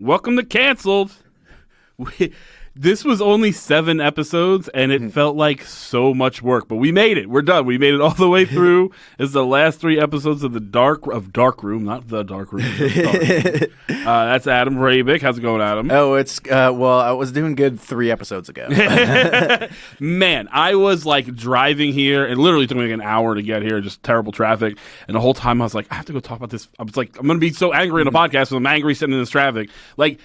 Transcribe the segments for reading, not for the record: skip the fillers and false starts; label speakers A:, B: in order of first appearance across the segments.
A: welcome to Canceled. This was only 7 episodes, and it felt like so much work. But we made it. We're done. We made it all the way through. It's the last 3 episodes of Darkroom, not the Darkroom. That's Adam Hrabik. How's it going, Adam?
B: Oh, it's well, I was doing good 3 episodes ago.
A: Man, I was like driving here, and literally took me like an hour to get here, just terrible traffic. And the whole time I was like, I have to go talk about this. I was like, I'm going to be so angry in a podcast because I'm angry sitting in this traffic. Like,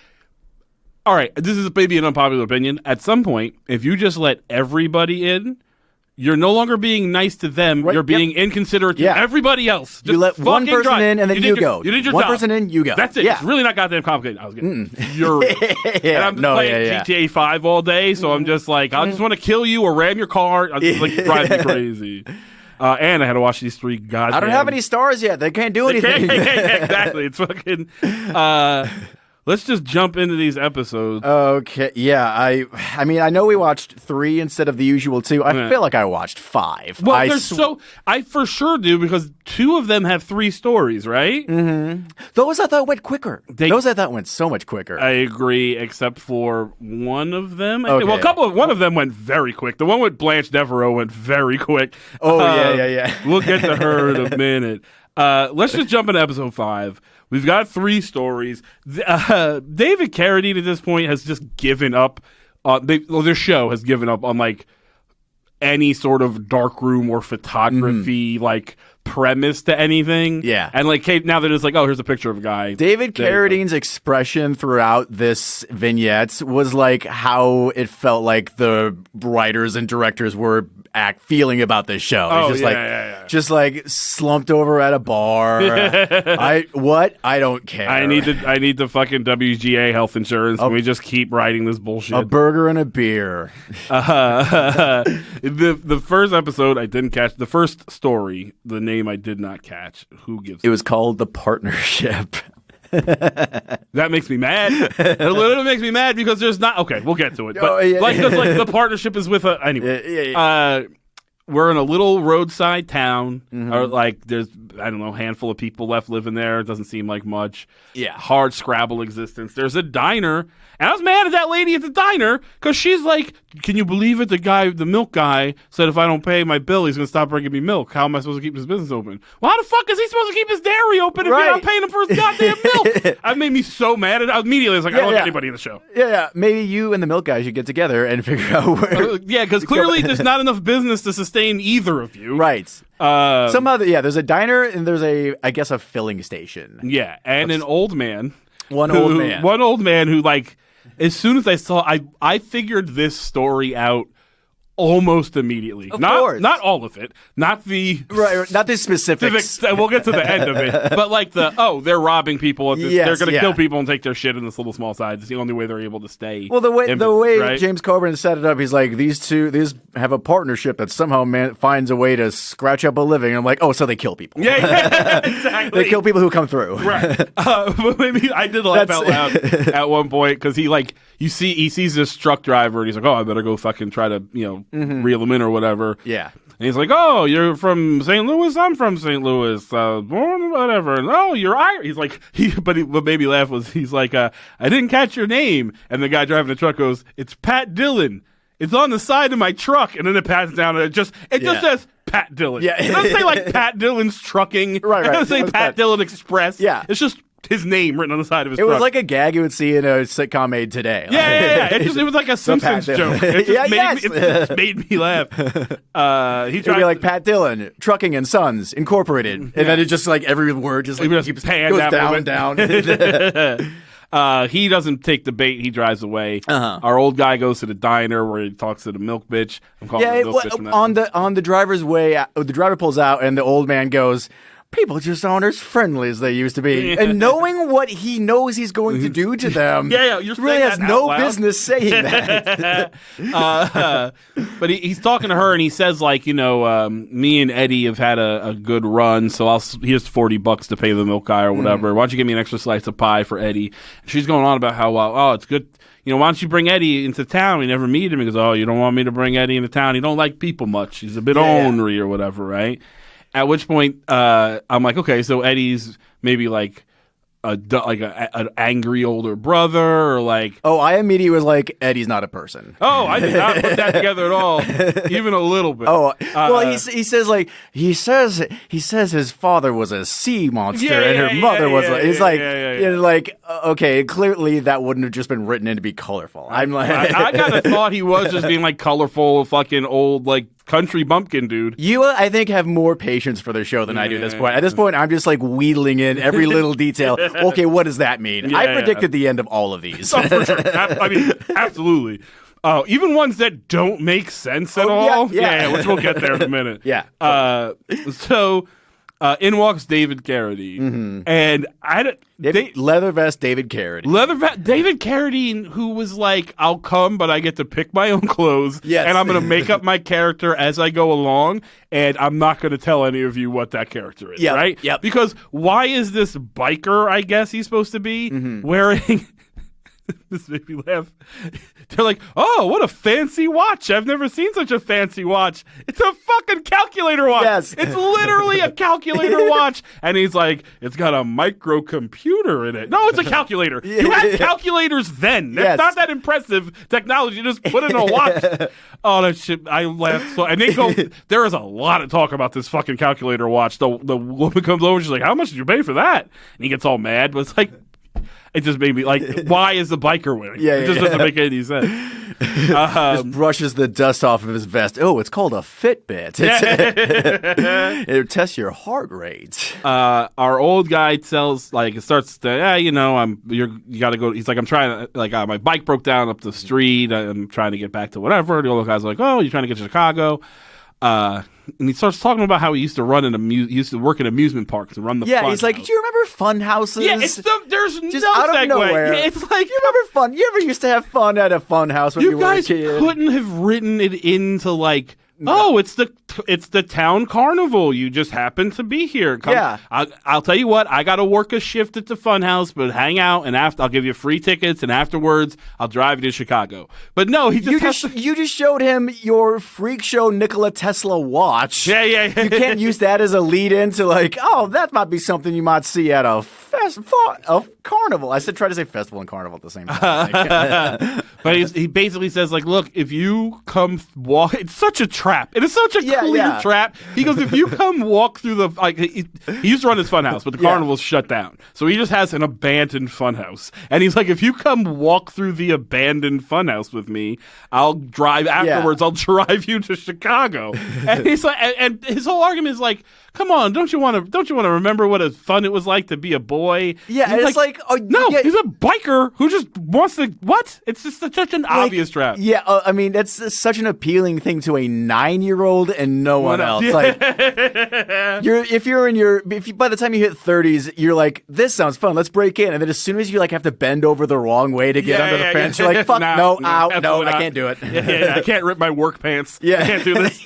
A: all right, this is maybe an unpopular opinion. At some point, if you just let everybody in, you're no longer being nice to them. Right. You're being inconsiderate to everybody else. Just
B: you let one person
A: drive.
B: in, and then you go.
A: You did your
B: one
A: job.
B: Person in, you go.
A: That's it.
B: Yeah.
A: It's really not goddamn complicated. I was getting furious. And I'm playing GTA 5 all day, so I'm just like, I just want to kill you or ram your car. I just like drive me crazy. And I had to watch these 3 goddamn...
B: I don't have any stars yet. They can't do anything.
A: Exactly. It's fucking... Let's just jump into these episodes.
B: Okay, yeah. I mean, I know we watched 3 instead of the usual 2. I feel like I watched 5.
A: Well, I for sure do, because 2 of them have 3 stories, right?
B: Mm-hmm. Those I thought went quicker. Those I thought went so much quicker.
A: I agree, except for one of them.
B: Okay.
A: Well, one of them went very quick. The one with Blanche Devereaux went very quick.
B: Oh, yeah.
A: We'll get to her in a minute. Let's just jump into episode 5. We've got 3 stories. David Carradine at this point has just given up. Their show has given up on like any sort of darkroom or photography like premise to anything.
B: Yeah.
A: And like now they're just like, oh, here's a picture of a guy.
B: David Carradine's expression throughout this vignette was like how it felt like the writers and directors were feeling about this show.
A: Oh,
B: just just like slumped over at a bar. I don't care.
A: I need the fucking WGA health insurance. Can we just keep writing this bullshit?
B: A burger and a beer.
A: The first episode I didn't catch. The first story, the name I did not catch. Who gives?
B: It was called The Partnership.
A: That makes me mad. It literally makes me mad because there's not. Okay, we'll get to it. But the partnership is with anyway. We're in a little roadside town. Or like there's handful of people left living there. It doesn't seem like much.
B: Yeah,
A: hard Scrabble existence. There's a diner. And I was mad at that lady at the diner because she's like, can you believe it? The milk guy said if I don't pay my bill, he's going to stop bringing me milk. How am I supposed to keep his business open? Well, how the fuck is he supposed to keep his dairy open if you're not paying him for his goddamn milk? That made me so mad. I immediately was like, I don't want anybody in the show.
B: Yeah. Maybe you and the milk guy should get together and figure out where.
A: Because clearly there's not enough business to sustain either of you.
B: Right. There's a diner and there's a filling station.
A: Yeah, and an old man.
B: One old man
A: who like, as soon as I saw, I figured this story out almost immediately.
B: Of course.
A: Not all of it. Not the
B: not the specifics.
A: We'll get to the end of it. But like they're robbing people. They're going to kill people and take their shit in this little small side. It's the only way they're able to stay.
B: Well, the way James Coburn set it up, he's like, these have a partnership that somehow finds a way to scratch up a living. And I'm like, oh, so they kill people.
A: Yeah, exactly.
B: They kill people who come through.
A: Right. But maybe I did laugh out loud at one point because he sees this truck driver and he's like, oh, I better go fucking try to reel him in or whatever.
B: Yeah.
A: And he's like, oh, you're from St. Louis? I'm from St. Louis. Born whatever. And, oh, you're Irish. He's like, what made me laugh was he's like, I didn't catch your name. And the guy driving the truck goes, it's Pat Dillon. It's on the side of my truck. And then it passes down and it just says Pat Dillon.
B: Yeah.
A: It doesn't say like Pat Dillon's Trucking.
B: Right.
A: It doesn't say Pat Dillon Express.
B: Yeah.
A: It's just his name written on the side of his truck.
B: It was like a gag you would see in a sitcom made today.
A: Yeah. It was like a Simpsons joke. It just made me laugh. He
B: tried to be like Pat Dillon, Trucking and Sons Incorporated, and then it just like every word just like keeps goes down and down.
A: He doesn't take the bait. He drives away. Our old guy goes to the diner where he talks to the milk bitch. I'm calling her the milk bitch.
B: On the driver's way, the driver pulls out, and the old man goes, people just aren't as friendly as they used to be. And knowing what he knows he's going to do to them really has no business saying that.
A: But he's talking to her and he says like, me and Eddie have had a good run, so here's $40 to pay the milk guy or whatever. Why don't you give me an extra slice of pie for Eddie? And she's going on about how, it's good. Why don't you bring Eddie into town? We never meet him. He goes, oh, you don't want me to bring Eddie into town? He don't like people much. He's a bit ornery or whatever, right? At which point, I'm like, okay, so Eddie's maybe like an angry older brother, or like.
B: Oh, I immediately was like, Eddie's not a person.
A: Oh, I did not put that together at all, even a little bit.
B: Oh, well, he says his father was a sea monster and her mother was. He's like, okay, clearly that wouldn't have just been written in to be colorful. I'm like,
A: I kind of thought he was just being like colorful, fucking old, like country bumpkin dude.
B: You, I think, have more patience for I do at this point. At this point, I'm just like wheedling in every little detail. Okay, what does that mean? I predicted the end of all of these.
A: Oh, for sure. I mean, absolutely. Even ones that don't make sense at all. Yeah, which we'll get there in a minute.
B: Yeah.
A: So in walks David Carradine, and
B: leather vest David Carradine.
A: Leather vest David Carradine, who was like, "I'll come, but I get to pick my own clothes, and I'm going to make up my character as I go along, and I'm not going to tell any of you what that character is." Right?
B: Yep.
A: Because why is this biker? I guess he's supposed to be wearing. This made me laugh. They're like, "Oh, what a fancy watch! I've never seen such a fancy watch. It's a fucking calculator watch.
B: Yes.
A: It's literally a calculator watch." And he's like, "It's got a microcomputer in it." No, it's a calculator. You had calculators then. That's not that impressive technology. You just put in a watch. Oh, that shit! I laughed so. And they go, there is a lot of talk about this fucking calculator watch. The woman comes over, she's like, "How much did you pay for that?" And he gets all mad, but it's like. It just made me like, why is the biker winning? It just doesn't make any sense.
B: Just brushes the dust off of his vest. Oh, it's called a Fitbit. It tests your heart rate.
A: Our old guy starts to, you got to go. He's like, I'm trying to, like, my bike broke down up the street. I'm trying to get back to whatever. The old guy's like, "Oh, you're trying to get to Chicago." And he starts talking about how he used to work in amusement parks and run the fun
B: he's like,
A: house.
B: "Do you remember fun houses?"
A: Yeah, there's
B: just
A: no
B: out of
A: segue.
B: nowhere.
A: Yeah, it's like,
B: you remember fun? You ever used to have fun at a fun house when you were a kid?
A: You guys couldn't have written it into like, "Oh, it's the town carnival. You just happen to be here." I'll tell you what. I got to work a shift at the funhouse, but hang out, and after I'll give you free tickets, and afterwards I'll drive you to Chicago. But no, you
B: just showed him your freak show Nikola Tesla watch.
A: Yeah.
B: You can't use that as a lead-in to like, oh, that might be something you might see at a carnival. I try to say festival and carnival at the same time.
A: But he basically says, like, "Look, if you come walk, it's such a trap. It is such a clear trap." He goes, "If you come walk through the he used to run his funhouse, but the carnival's shut down, so he just has an abandoned funhouse." And he's like, "If you come walk through the abandoned funhouse with me, I'll drive afterwards. I'll drive you to Chicago." And he's like, and his whole argument is like, "Come on, don't you want to remember what fun it was like to be a boy?"
B: Yeah, and it's like
A: no, he's a biker who just wants to what? It's just such an obvious trap.
B: Yeah, I mean that's such an appealing thing to a 9-year-old and no one else. Like, by the time you hit 30s, you're like, "This sounds fun. Let's break in." And then as soon as you like have to bend over the wrong way to get under the fence, you're like, "Fuck, no, I can't do it."
A: I can't rip my work pants. I can't do this.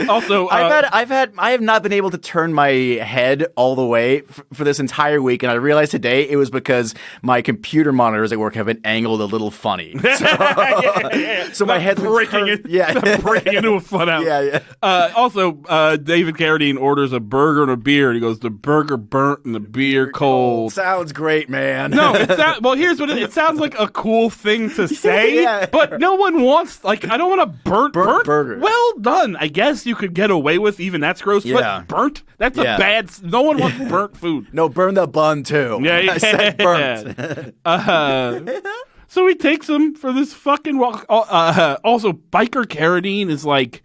A: Also,
B: I have not been able to turn my head all the way for this entire week, and I realized today it was because my computer monitors at work have been angled a little funny. So my head's
A: breaking into a funhouse. Also, David Carradine orders a burger and a beer, and he goes, "The burger burnt and the beer cold."
B: Sounds great, man.
A: No, here's what it sounds like, a cool thing to say, but no one wants, like, I don't want a burnt
B: burger.
A: Well done. I guess you could get away with, even that's gross, but burnt? That's a bad, no one wants burnt food.
B: No, burn the bun too.
A: I said burnt. So he takes him for this fucking walk. Also, Biker Carradine is like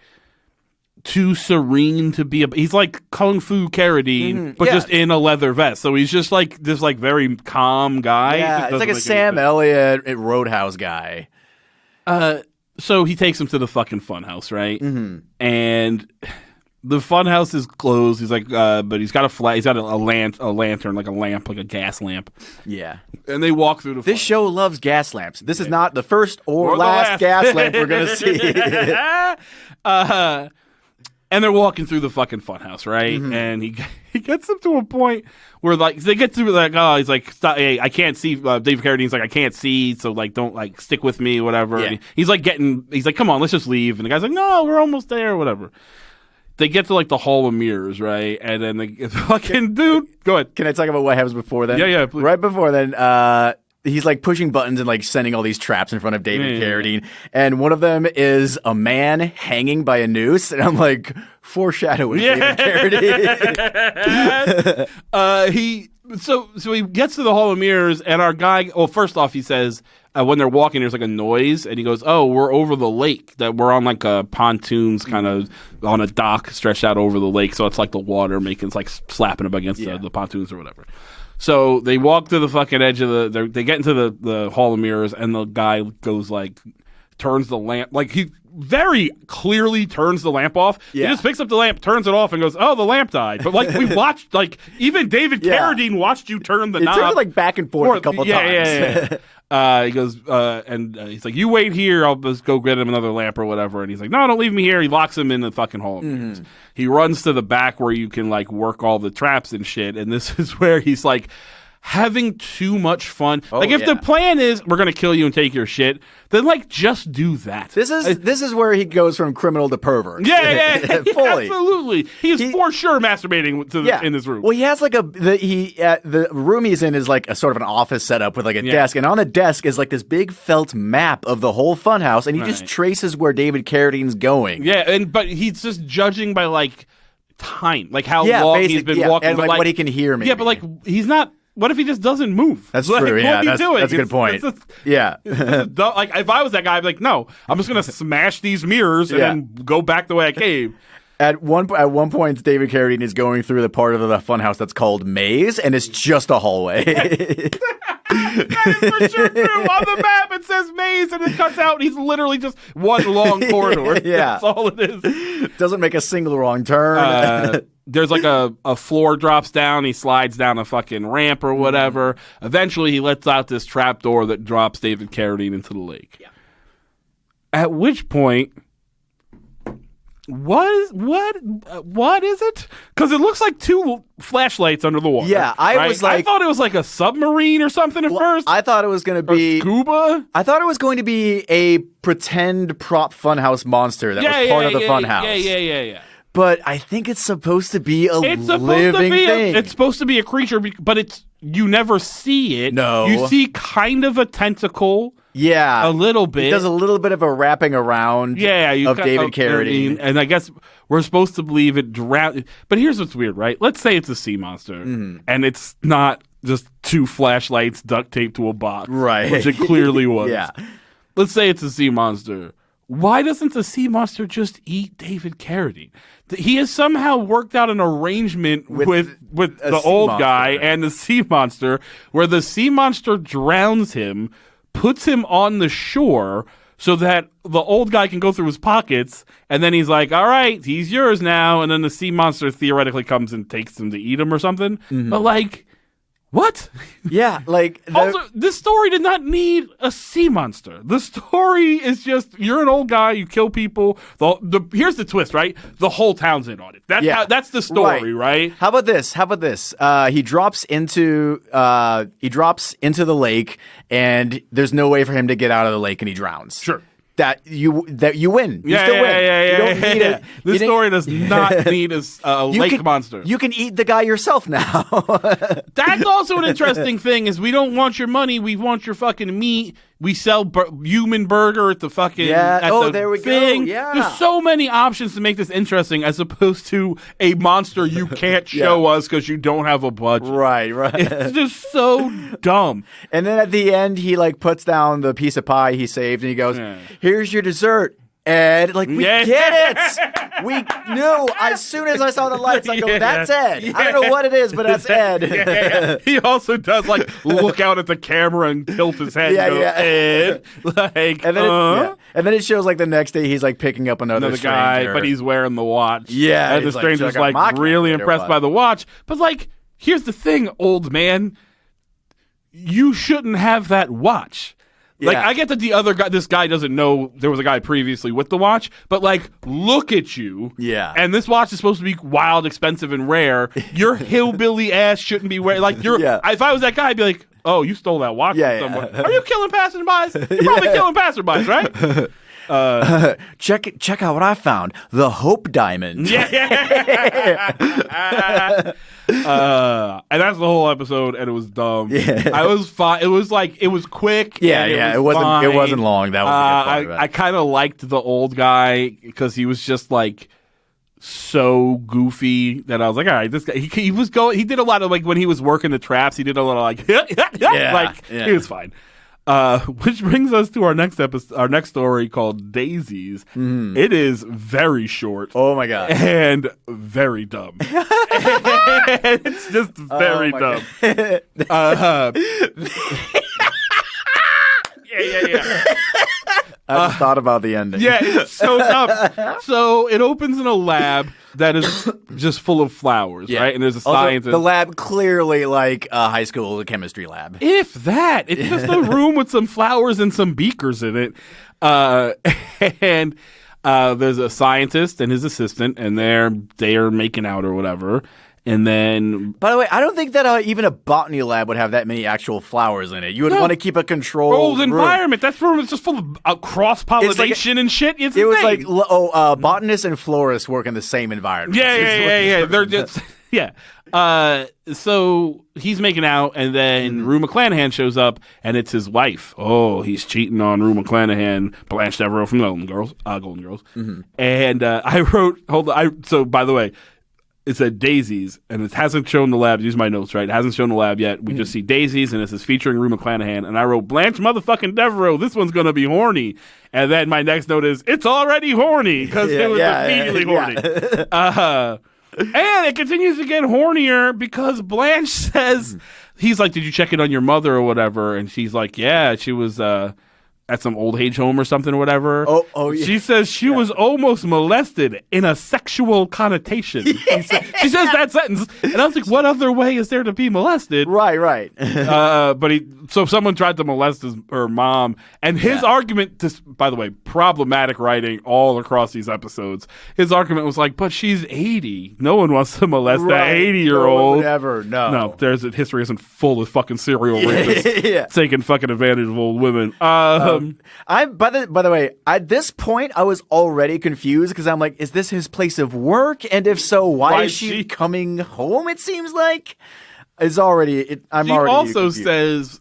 A: too serene to be he's like Kung Fu Carradine, but just in a leather vest. So he's just like this like very calm guy.
B: Yeah, it's like a Sam Elliott Roadhouse guy.
A: So he takes him to the fucking funhouse, right? And the funhouse is closed. He's like, but he's got he's got a lantern, like a lamp, like a gas lamp.
B: Yeah.
A: And they walk through the
B: This show loves gas lamps. This is not the first or last gas lamp we're going to see.
A: And they're walking through the fucking funhouse, right? And he gets them to a point where, like, they get to, like, oh, he's like, stop, hey, I can't see. David Carradine's like, I can't see, so, like, don't, like, stick with me, whatever. Yeah. And he's like, come on, let's just leave. And the guy's like, no, we're almost there, whatever. they get to like the Hall of Mirrors, right? And then the fucking dude, go ahead.
B: Can I talk about what happens before then?
A: Yeah, please.
B: Right before then, he's like pushing buttons and like sending all these traps in front of David Carradine. And one of them is a man hanging by a noose. And I'm like, foreshadowing David Carradine.
A: So he gets to the Hall of Mirrors, and our guy, well, first off, he says, when they're walking, there's like a noise, and he goes, oh, we're over the lake, that we're on like a pontoons kind of on a dock stretched out over the lake, so it's like the water it's like slapping up against the pontoons or whatever. So they walk to the fucking edge of they get into the Hall of Mirrors, and the guy goes like, turns the lamp, like he very clearly turns the lamp off. Yeah. He just picks up the lamp, turns it off, and goes, oh, the lamp died. But like we watched, like even David Carradine watched you turn the knob.
B: It turns like back and forth a couple times.
A: He goes, he's like, you wait here, I'll just go get him another lamp or whatever. And he's like, no, don't leave me here. He locks him in the fucking Hall of Mirrors. He runs to the back where you can like work all the traps and shit. And this is where he's like having too much fun. If the plan is we're gonna kill you and take your shit, then like just do that.
B: This is where he goes from criminal to pervert.
A: Yeah,
B: fully.
A: Absolutely. He is for sure masturbating in this room.
B: Well, he has like the room he's in is like a sort of an office setup with like a desk, and on the desk is like this big felt map of the whole funhouse, and he just traces where David Carradine's going.
A: Yeah, but he's just judging by like time, like how long he's been walking,
B: and like what he can hear. Maybe.
A: Yeah, but like he's not. What if he just doesn't move?
B: That's true. Yeah, that's a good point.
A: Like if I was that guy, I'd be like, no, I'm just gonna smash these mirrors and then go back the way I came.
B: At one point, David Carradine is going through the part of the funhouse that's called Maze, and it's just a hallway.
A: That is for sure true. On the map, it says Maze, and it cuts out, and he's literally just one long corridor. That's all it is.
B: Doesn't make a single wrong turn.
A: There's like a floor drops down. He slides down a fucking ramp or whatever. Eventually, he lets out this trap door that drops David Carradine into the lake. Yeah. At which point, what is it? Because it looks like two flashlights under the water.
B: Yeah, I
A: thought it was like a submarine or something at first.
B: I thought it was going to be
A: scuba.
B: I thought it was going to be a pretend prop funhouse monster that was part of the funhouse.
A: Yeah.
B: But I think it's supposed to be a living thing.
A: It's supposed to be a creature, but you never see it.
B: No.
A: You see kind of a tentacle.
B: Yeah.
A: A little bit.
B: It does a little bit of a wrapping around of David Carradine.
A: And I guess we're supposed to believe it drowned. But here's what's weird, right? Let's say it's a sea monster, and it's not just two flashlights duct taped to a box.
B: Right.
A: Which it clearly was.
B: Yeah.
A: Let's say it's a sea monster. Why doesn't the sea monster just eat David Carradine? He has somehow worked out an arrangement with the old guy and the sea monster where the sea monster drowns him, puts him on the shore so that the old guy can go through his pockets, and then he's like, all right, he's yours now, and then the sea monster theoretically comes and takes him to eat him or something. But like, what?
B: Yeah, like...
A: Also, this story did not need a sea monster. The story is just, you're an old guy, you kill people. Here's the twist, right? The whole town's in on it. That's the story, right?
B: How about this? He drops into the lake, and there's no way for him to get out of the lake, and he drowns.
A: Sure.
B: That you win. You still win.
A: You don't need it. This story does not need a lake monster.
B: You can eat the guy yourself now.
A: That's also an interesting thing is we don't want your money. We want your fucking meat. We sell human burger at the fucking
B: there we
A: thing.
B: go. Yeah.
A: There's so many options to make this interesting as opposed to a monster you can't show us because you don't have a budget.
B: Right.
A: It's just so dumb.
B: And then at the end, he like puts down the piece of pie he saved and he goes, here's your dessert. And like, we get it. We knew as soon as I saw the lights, I go, that's Ed. I don't know what it is, but that's Ed.
A: He also does like look out at the camera and tilt his head and go, Ed. Like,
B: and then it shows like the next day he's like picking up another
A: guy, but he's wearing the watch.
B: Yeah.
A: And the stranger's like really impressed by the watch. But like, here's the thing, old man. You shouldn't have that watch. Like, I get that the other guy, this guy doesn't know there was a guy previously with the watch, but like, look at you.
B: Yeah.
A: And this watch is supposed to be wild, expensive, and rare. Your hillbilly ass shouldn't be wearing, like, if I was that guy, I'd be like, oh, you stole that watch from someone. Are you killing passerbys? You're probably killing passerbys, right?
B: Check out what I found. The Hope Diamond.
A: Yeah. And that's the whole episode, and it was dumb.
B: Yeah.
A: I was fine. It was quick.
B: Yeah. It wasn't long. That was the good part of it.
A: I kind of liked the old guy because he was just like so goofy that I was like, all right, this guy. He was going. He did a lot of like when he was working the traps. He did a lot of like, He was fine. Which brings us to our next episode, our next story called Daisies. It is very short.
B: Oh my god.
A: And very dumb. It's just very dumb. Yeah.
B: I just thought about the ending.
A: Yeah, it's so dumb. So it opens in a lab that is just full of flowers, right? And there's a scientist.
B: The lab clearly like a high school chemistry lab.
A: If that. It's just a room with some flowers and some beakers in it. And there's a scientist and his assistant, and they are making out or whatever. And then,
B: by the way, I don't think that even a botany lab would have that many actual flowers in it. You would want to keep a controlled
A: environment. That room is just full of cross pollination and shit. It
B: was like botanists and florists work in the same environment.
A: Yeah. They're just so he's making out, and then Rue McClanahan shows up, and it's his wife. Oh, he's cheating on Rue McClanahan, Blanche Devereaux from Golden Girls. And I wrote, so by the way, it said Daisies, and it hasn't shown the lab. Use my notes, right? It hasn't shown the lab yet. We just see Daisies, and this is featuring Rue McClanahan. And I wrote, Blanche motherfucking Devereaux, this one's going to be horny. And then my next note is, it's already horny, because it was immediately horny. And it continues to get hornier because Blanche says, he's like, did you check in on your mother or whatever? And she's like, yeah, she was at some old age home or something or whatever.
B: Oh yeah.
A: She says she was almost molested in a sexual connotation. She says that sentence, and I was like, what other way is there to be molested?
B: Right.
A: So someone tried to molest her mom, and his argument, by the way, problematic writing all across these episodes. His argument was like, but she's 80. No one wants to molest that 80-year-old. No, there's a history isn't full of fucking serial rapists taking fucking advantage of old women.
B: By the way, at this point, I was already confused because I'm like, is this his place of work? And if so, why is she coming home? It seems like I'm already.
A: She also
B: confused.
A: says,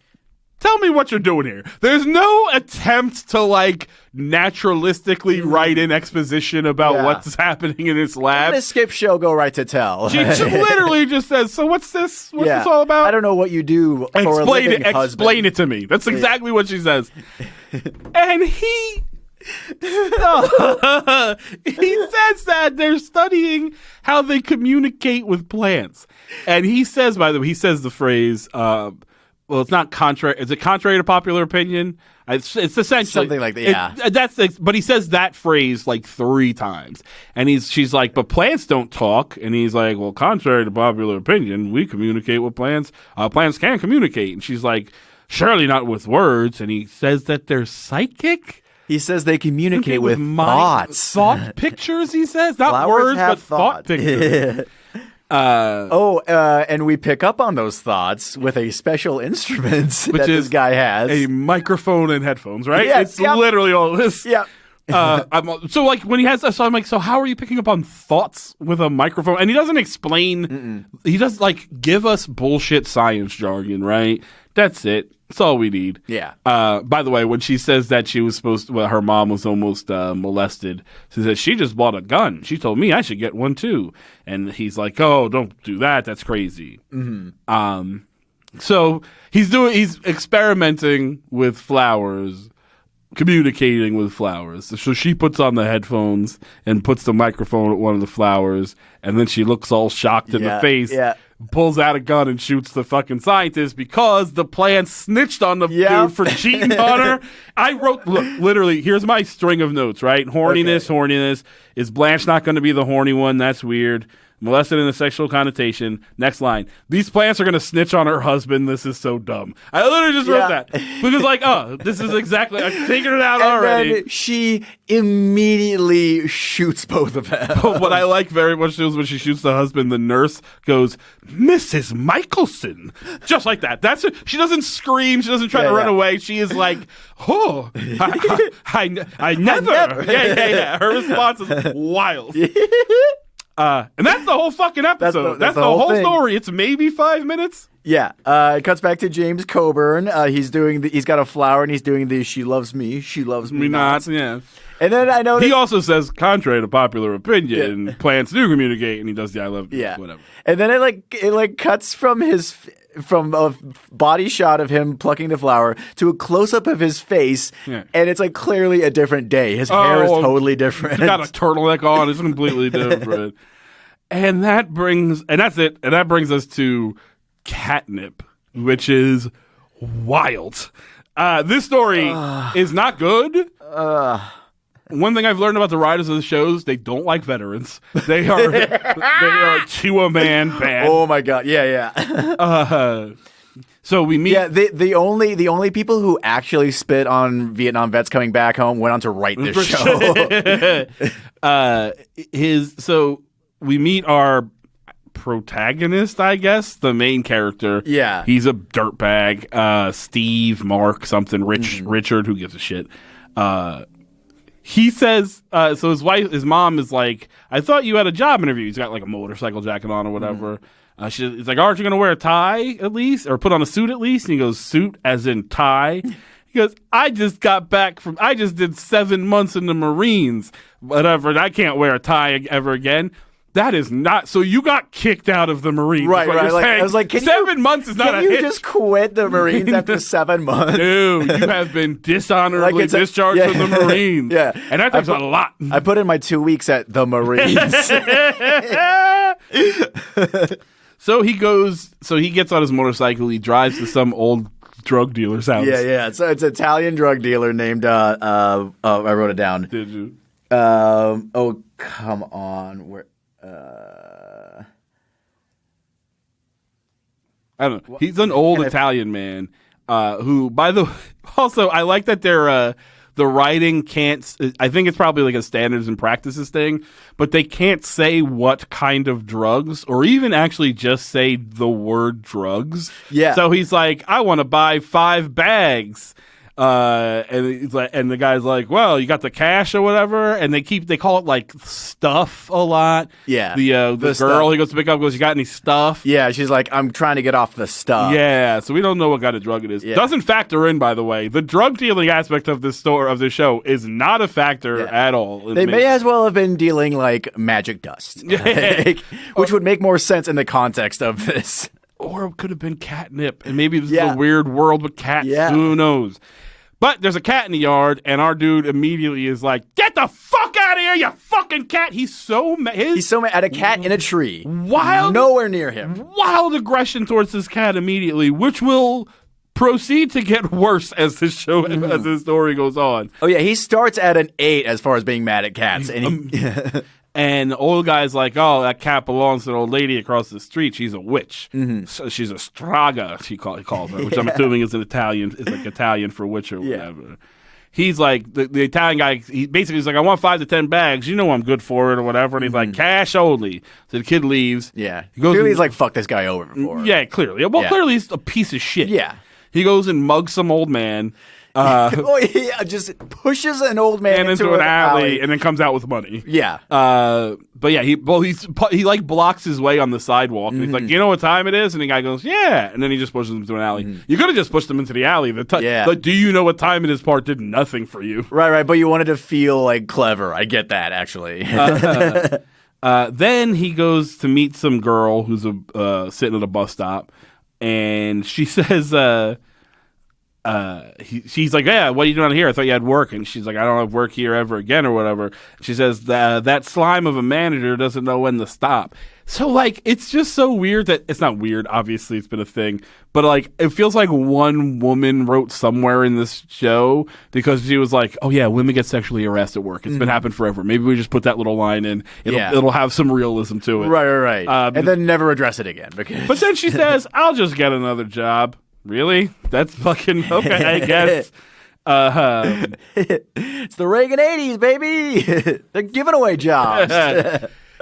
A: "Tell me what you're doing here." There's no attempt to like naturalistically write in exposition about what's happening in this lab.
B: This skip show go right to tell.
A: She literally just says, "So what's this? What's this all about?"
B: I don't know what you do.
A: Explain it to me. That's exactly what she says. And he says that they're studying how they communicate with plants. And he says, by the way, the phrase, well, it's not contrary. Is it contrary to popular opinion? It's essentially
B: something like that. Yeah,
A: but he says that phrase like 3 times, and she's like, but plants don't talk, and he's like, well, contrary to popular opinion, we communicate with plants. Plants can communicate, and she's like, surely not with words. And he says that they're psychic.
B: He says they communicate with thoughts,
A: thought pictures. He says not
B: Flowers
A: words, but thought pictures.
B: And we pick up on those thoughts with a special instrument that this guy has.
A: A microphone and headphones, right?
B: Yes,
A: it's literally all this.
B: Yeah.
A: So like when he has that, so I'm like, so how are you picking up on thoughts with a microphone? And he doesn't explain. He does like give us bullshit science jargon, right? That's it. That's all we need.
B: Yeah.
A: By the way, when she says that she was her mom was almost molested, she says she just bought a gun. She told me I should get one too. And he's like, oh, don't do that. That's crazy. So he's experimenting with flowers, communicating with flowers. So she puts on the headphones and puts the microphone at one of the flowers, and then she looks all shocked in the face.
B: Yeah.
A: Pulls out a gun and shoots the fucking scientist because the plant snitched on the dude for cheating on her. I wrote, look, literally, here's my string of notes, right? Horniness. Is Blanche not going to be the horny one? That's weird. molested in a sexual connotation. Next line. These plants are going to snitch on her husband. This is so dumb. I literally just wrote that. Because like, oh, this is exactly, I've figured it out already.
B: Then she immediately shoots both of them.
A: But what I like very much is when she shoots the husband, the nurse goes, Mrs. Michelson. Just like that. That's it. She doesn't scream. She doesn't try to run away. She is like, oh, I never. Yeah. Her response is wild. And that's the whole fucking episode. That's the whole story. It's maybe 5 minutes.
B: Yeah. It cuts back to James Coburn. He's got a flower and he's doing the "She loves me, she loves me not."
A: Yeah.
B: And then I know
A: he also says, contrary to popular opinion, plants do communicate, and he does the "I love you," whatever.
B: And then it cuts from a body shot of him plucking the flower to a close up of his face, and it's like clearly a different day. His hair is totally different.
A: He's got a turtleneck on. It's completely different. And that brings us to catnip, which is wild. This story is not good. One thing I've learned about the writers of the shows, they don't like veterans. They are to a man bad.
B: Oh my god, yeah.
A: So we meet.
B: Yeah, the only people who actually spit on Vietnam vets coming back home went on to write this show.
A: So we meet our protagonist, I guess, the main character.
B: Yeah,
A: he's a dirtbag. Steve, Mark, something. Richard, who gives a shit. He says, so his mom is like, I thought you had a job interview. He's got like a motorcycle jacket on or whatever. She's like, aren't you going to wear a tie at least? Or put on a suit at least? And he goes, suit as in tie? He goes, I just did 7 months in the Marines. Whatever, I can't wear a tie ever again. That is not. So you got kicked out of the Marines.
B: Right. Like, I was like,
A: 7 months is not a hit.
B: Can you just quit the Marines after 7 months?
A: No, you have been dishonorably discharged from the Marines.
B: Yeah.
A: And that takes a lot.
B: I put in my 2 weeks at the Marines.
A: So he gets on his motorcycle. He drives to some old drug dealer's house.
B: Yeah. So it's an Italian drug dealer named, I wrote it down.
A: Did you?
B: Oh, come on. Where?
A: I don't know. He's an old Italian man who, by the way, also, I like that they're the writing can't. I think it's probably like a standards and practices thing, but they can't say what kind of drugs, or even actually just say the word drugs.
B: Yeah.
A: So he's like, I want to buy 5 bags. And he's like, and the guy's like, well, you got the cash or whatever, and they call it like stuff a lot.
B: Yeah.
A: The girl
B: stuff.
A: He goes to pick up goes, you got any stuff?
B: Yeah, she's like, I'm trying to get off the stuff.
A: Yeah, so we don't know what kind of drug it is.
B: Yeah.
A: Doesn't factor in, by the way. The drug dealing aspect of this show is not a factor at all.
B: They may as well have been dealing like magic dust, which would make more sense in the context of this.
A: Or it could have been catnip, and maybe this is a weird world with cats.
B: Yeah.
A: Who knows? But there's a cat in the yard, and our dude immediately is like, get the fuck out of here, you fucking cat. He's so mad.
B: He's so mad at a cat in a tree.
A: Wild.
B: Nowhere near him.
A: Wild aggression towards this cat immediately, which will proceed to get worse as this story goes on.
B: Oh, yeah. He starts at an 8 as far as being mad at cats.
A: And the old guy's like, oh, that cat belongs to the old lady across the street. She's a witch.
B: Mm-hmm.
A: So she's a straga, he calls her, which I'm assuming is Italian for witch or whatever. Yeah. He's like, the Italian guy, he basically is like, I want 5 to 10 bags. You know I'm good for it or whatever. And he's like, cash only. So the kid leaves.
B: Yeah.
A: He goes
B: clearly he's like, fuck this guy over before.
A: Yeah, clearly. Well, clearly he's a piece of shit.
B: Yeah.
A: He goes and mugs some old man.
B: He just pushes an old man into an alley
A: and then comes out with money.
B: Yeah.
A: But yeah, he like blocks his way on the sidewalk. And he's like, you know what time it is? And the guy goes, yeah. And then he just pushes him into an alley. You could have just pushed him into the alley. The do you know what time it is part did nothing for you.
B: Right. But you wanted to feel like clever. I get that, actually.
A: Then he goes to meet some girl who's sitting at a bus stop. And she says, she's like, yeah, what are you doing here? I thought you had work. And she's like, I don't have work here ever again or whatever. She says, that slime of a manager doesn't know when to stop. So, like, it's just so weird that it's not weird. Obviously, it's been a thing. But, like, it feels like one woman wrote somewhere in this show because she was like, oh, yeah, women get sexually harassed at work. It's been happening forever. Maybe we just put that little line in. It'll have some realism to it.
B: Right. And then never address it again.
A: But then she says, I'll just get another job. Really? That's fucking okay, I guess.
B: It's the Reagan 80s, baby. They're giving away jobs.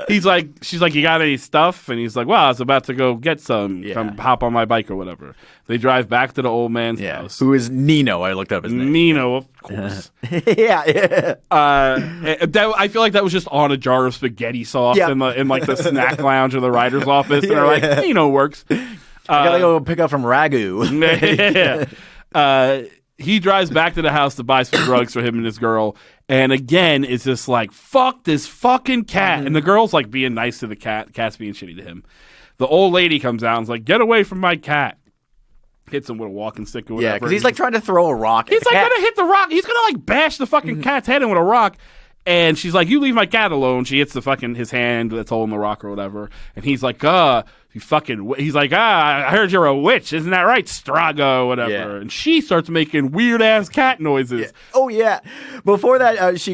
A: She's like, you got any stuff? And he's like, well, I was about to go get some. Come hop on my bike or whatever. They drive back to the old man's house.
B: Who is Nino? I looked up his name.
A: Nino, of course.
B: Yeah.
A: I feel like that was just on a jar of spaghetti sauce in like the snack lounge of the writer's office. And they're like, Nino works.
B: Gotta go pick up from Ragu.
A: He drives back to the house to buy some drugs for him and his girl. And again, it's just like, fuck this fucking cat. And the girl's like being nice to the cat. The cat's being shitty to him. The old lady comes out and is like, get away from my cat. Hits him with a walking stick or whatever.
B: Yeah, because he's like trying to throw a rock at
A: He's
B: the
A: like
B: cat.
A: gonna hit the rock. He's gonna like bash the fucking cat's head in with a rock. And she's like, you leave my cat alone. She hits the fucking his hand that's holding the rock or whatever. And he's like, he's like, I heard you're a witch. Isn't that right, Strago or whatever?
B: Yeah.
A: And she starts making weird-ass cat noises.
B: Yeah. Oh, yeah. Before that, she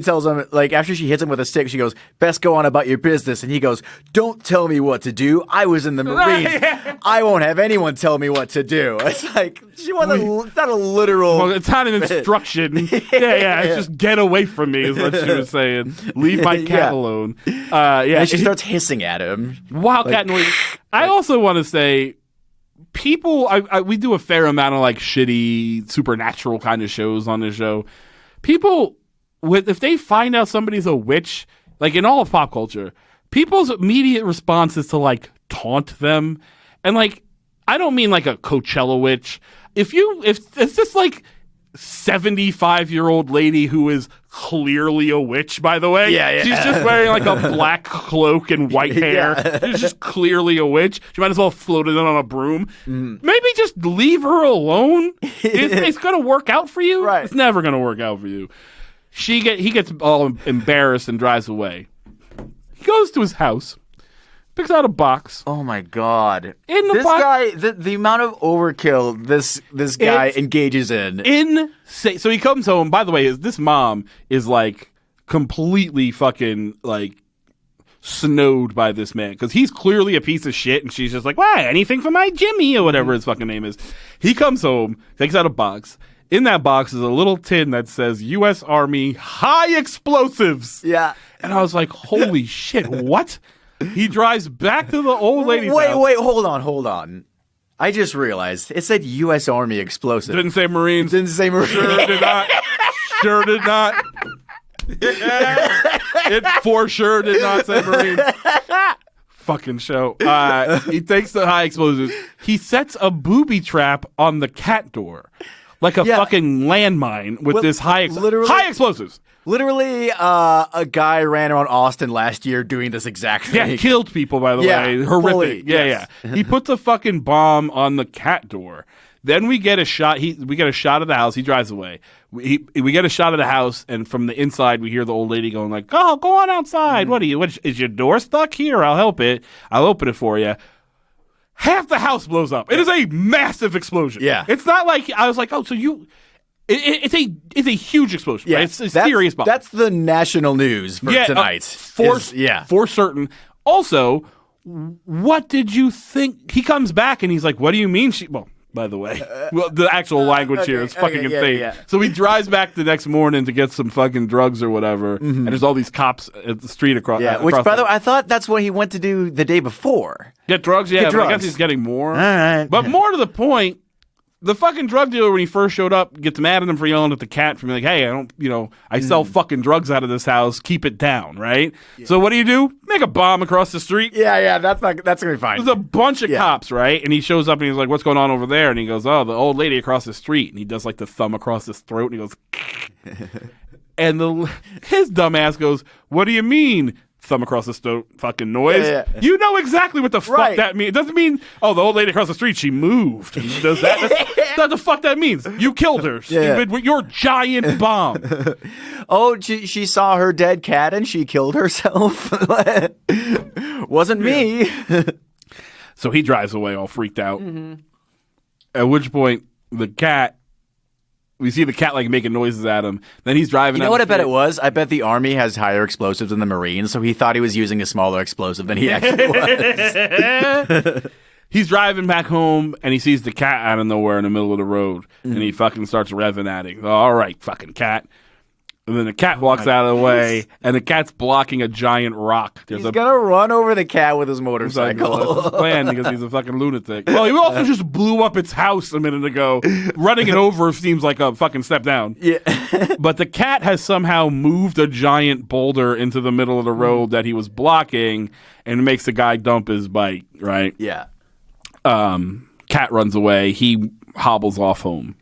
B: tells him, like, after she hits him with a stick, she goes, best go on about your business. And he goes, don't tell me what to do. I was in the Marines. I won't have anyone tell me what to do. It's like, it's not a literal...
A: Well, it's not an instruction. It's just get away from me is what she was saying. Leave my cat alone.
B: And she starts hissing at him.
A: Wild cat noise. I also want to say, people, we do a fair amount of like shitty supernatural kind of shows on this show. People, if they find out somebody's a witch, like in all of pop culture, people's immediate response is to like taunt them. And like, I don't mean like a Coachella witch. If it's just like 75-year-old lady who is clearly a witch, by the way.
B: Yeah.
A: She's just wearing like a black cloak and white hair. She's just clearly a witch. She might as well have floated in on a broom. Maybe just leave her alone. It's going to work out for you.
B: Right.
A: It's never going to work out for you. He gets all embarrassed and drives away. He goes to his house. Picks out a box.
B: Oh my god!
A: In the
B: this
A: box,
B: guy, the amount of overkill this guy engages in,
A: insane. So he comes home. By the way, this mom is like completely fucking like snowed by this man because he's clearly a piece of shit, and she's just like, "Why anything for my Jimmy or whatever his fucking name is." He comes home, takes out a box. In that box is a little tin that says U.S. Army high explosives.
B: Yeah,
A: and I was like, "Holy shit, what?" He drives back to the old lady's house.
B: Wait, hold on. I just realized it said U.S. Army explosive.
A: Didn't say Marines.
B: Didn't say Marines.
A: Sure did not. It for sure did not say Marines. Fucking show. He takes the high explosives. He sets a booby trap on the cat door. Like a fucking landmine with this high explosives.
B: Literally, a guy ran around Austin last year doing this exact thing.
A: Yeah, killed people, by the way. Horrific.
B: Fully, yes.
A: He puts a fucking bomb on the cat door. Then we get a shot. We get a shot of the house. He drives away. We get a shot of the house, and from the inside, we hear the old lady going like, "Oh, go on outside. What is your door stuck? Here, I'll help it. I'll open it for you." Half the house blows up. It is a massive explosion.
B: Yeah.
A: It's not like I was like, "Oh, so you." It's a huge explosion.
B: Yeah,
A: right? It's a serious bomb.
B: That's the national news for tonight.
A: For certain. Also, what did you think? He comes back and he's like, "What do you mean?" By the way, the actual language here is fucking insane.
B: Yeah.
A: So he drives back the next morning to get some fucking drugs or whatever, and there's all these cops at the street across.
B: Yeah, which by the way, I thought that's what he went to do the day before.
A: Get drugs. Yeah, but I guess he's getting more.
B: All right.
A: But more to the point. The fucking drug dealer, when he first showed up, gets mad at him for yelling at the cat for being like, "Hey, I sell fucking drugs out of this house. Keep it down, right?" Yeah. So what do? Make a bomb across the street.
B: Yeah, that's gonna be fine.
A: There's a bunch of cops, right? And he shows up and he's like, "What's going on over there?" And he goes, "Oh, the old lady across the street." And he does like the thumb across his throat, and he goes, and his dumbass goes, "What do you mean? thumb across the throat fucking noise. You know exactly what the fuck that means. It doesn't mean, the old lady across the street, she moved. Does that? That's what the fuck that means. You killed her, stupid, with your giant bomb.
B: She saw her dead cat and she killed herself. Wasn't me.
A: So he drives away all freaked out. At which point, we see the cat like making noises at him. Then he's driving.
B: You know what I bet it was? I bet the Army has higher explosives than the Marines, so he thought he was using a smaller explosive than he actually was.
A: He's driving back home, and he sees the cat out of nowhere in the middle of the road, and he fucking starts revving at it. All right, fucking cat. And then the cat walks out of the way, and the cat's blocking a giant rock.
B: He's gonna run over the cat with his motorcycle.
A: That's his plan because he's a fucking lunatic. Well, he also just blew up its house a minute ago. Running it over seems like a fucking step down.
B: Yeah.
A: But the cat has somehow moved a giant boulder into the middle of the road that he was blocking, and makes the guy dump his bike, right?
B: Yeah.
A: Cat runs away. He hobbles off home.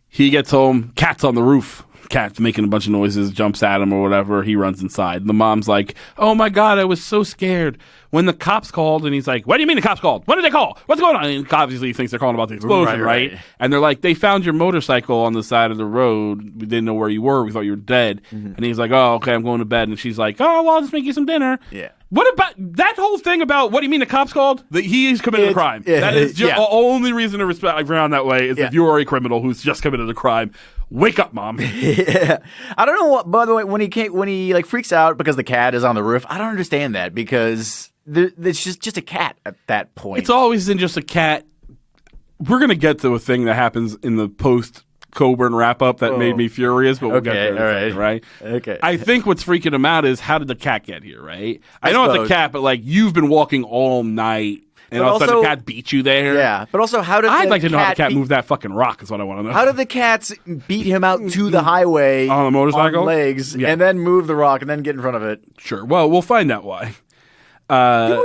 A: He gets home. Cat's on the roof. Cat's making a bunch of noises, jumps at him or whatever. He runs inside. The mom's like, oh my God, I was so scared. When the cops called, and he's like, what do you mean the cops called? What did they call? What's going on? And obviously he thinks they're calling about the explosion, right? And they're like, they found your motorcycle on the side of the road. We didn't know where you were. We thought you were dead. And he's like, oh, okay, I'm going to bed. And she's like, oh, well, I'll just make you some dinner.
B: Yeah.
A: What about that whole thing about what do you mean the cops called? That he's committed a crime. That is just the only reason to respect around that way is if you are a criminal who's just committed a crime. Wake up, Mom.
B: I don't know what, by the way, when he like freaks out because the cat is on the roof, I don't understand that because it's just a cat at that point.
A: It's always been just a cat. We're going to get to a thing that happens in the post-Coburn wrap-up that made me furious, but we'll get there. Right?
B: Okay.
A: I think what's freaking him out is how did the cat get here, right? I know it's a cat, but like you've been walking all night. And all of a sudden the cat beat you there.
B: Yeah, but also how did
A: I'd like to know how the cat moved that fucking rock is what I want to know.
B: How did the cats beat him out to the highway
A: on a motorcycle?
B: On legs, and then move the rock and then get in front of it?
A: Sure. Well, we'll find out why. A little,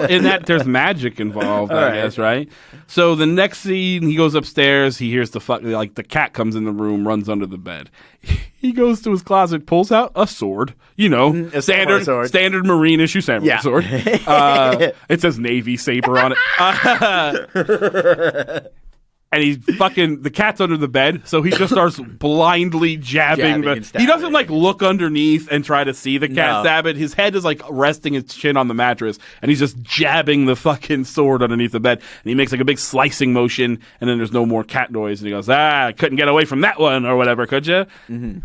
A: in that there's magic involved, I guess, right? So the next scene, he goes upstairs. He hears the cat comes in the room, runs under the bed. He goes to his closet, pulls out a sword. You know,
B: a
A: standard Marine issue samurai sword. It says Navy saber on it. And the cat's under the bed, so he just starts blindly jabbing he doesn't like look underneath and try to see the cat stab it. His head is like resting his chin on the mattress, and he's just jabbing the fucking sword underneath the bed. And he makes like a big slicing motion, and then there's no more cat noise. And he goes, I couldn't get away from that one or whatever, could you? Mm-hmm.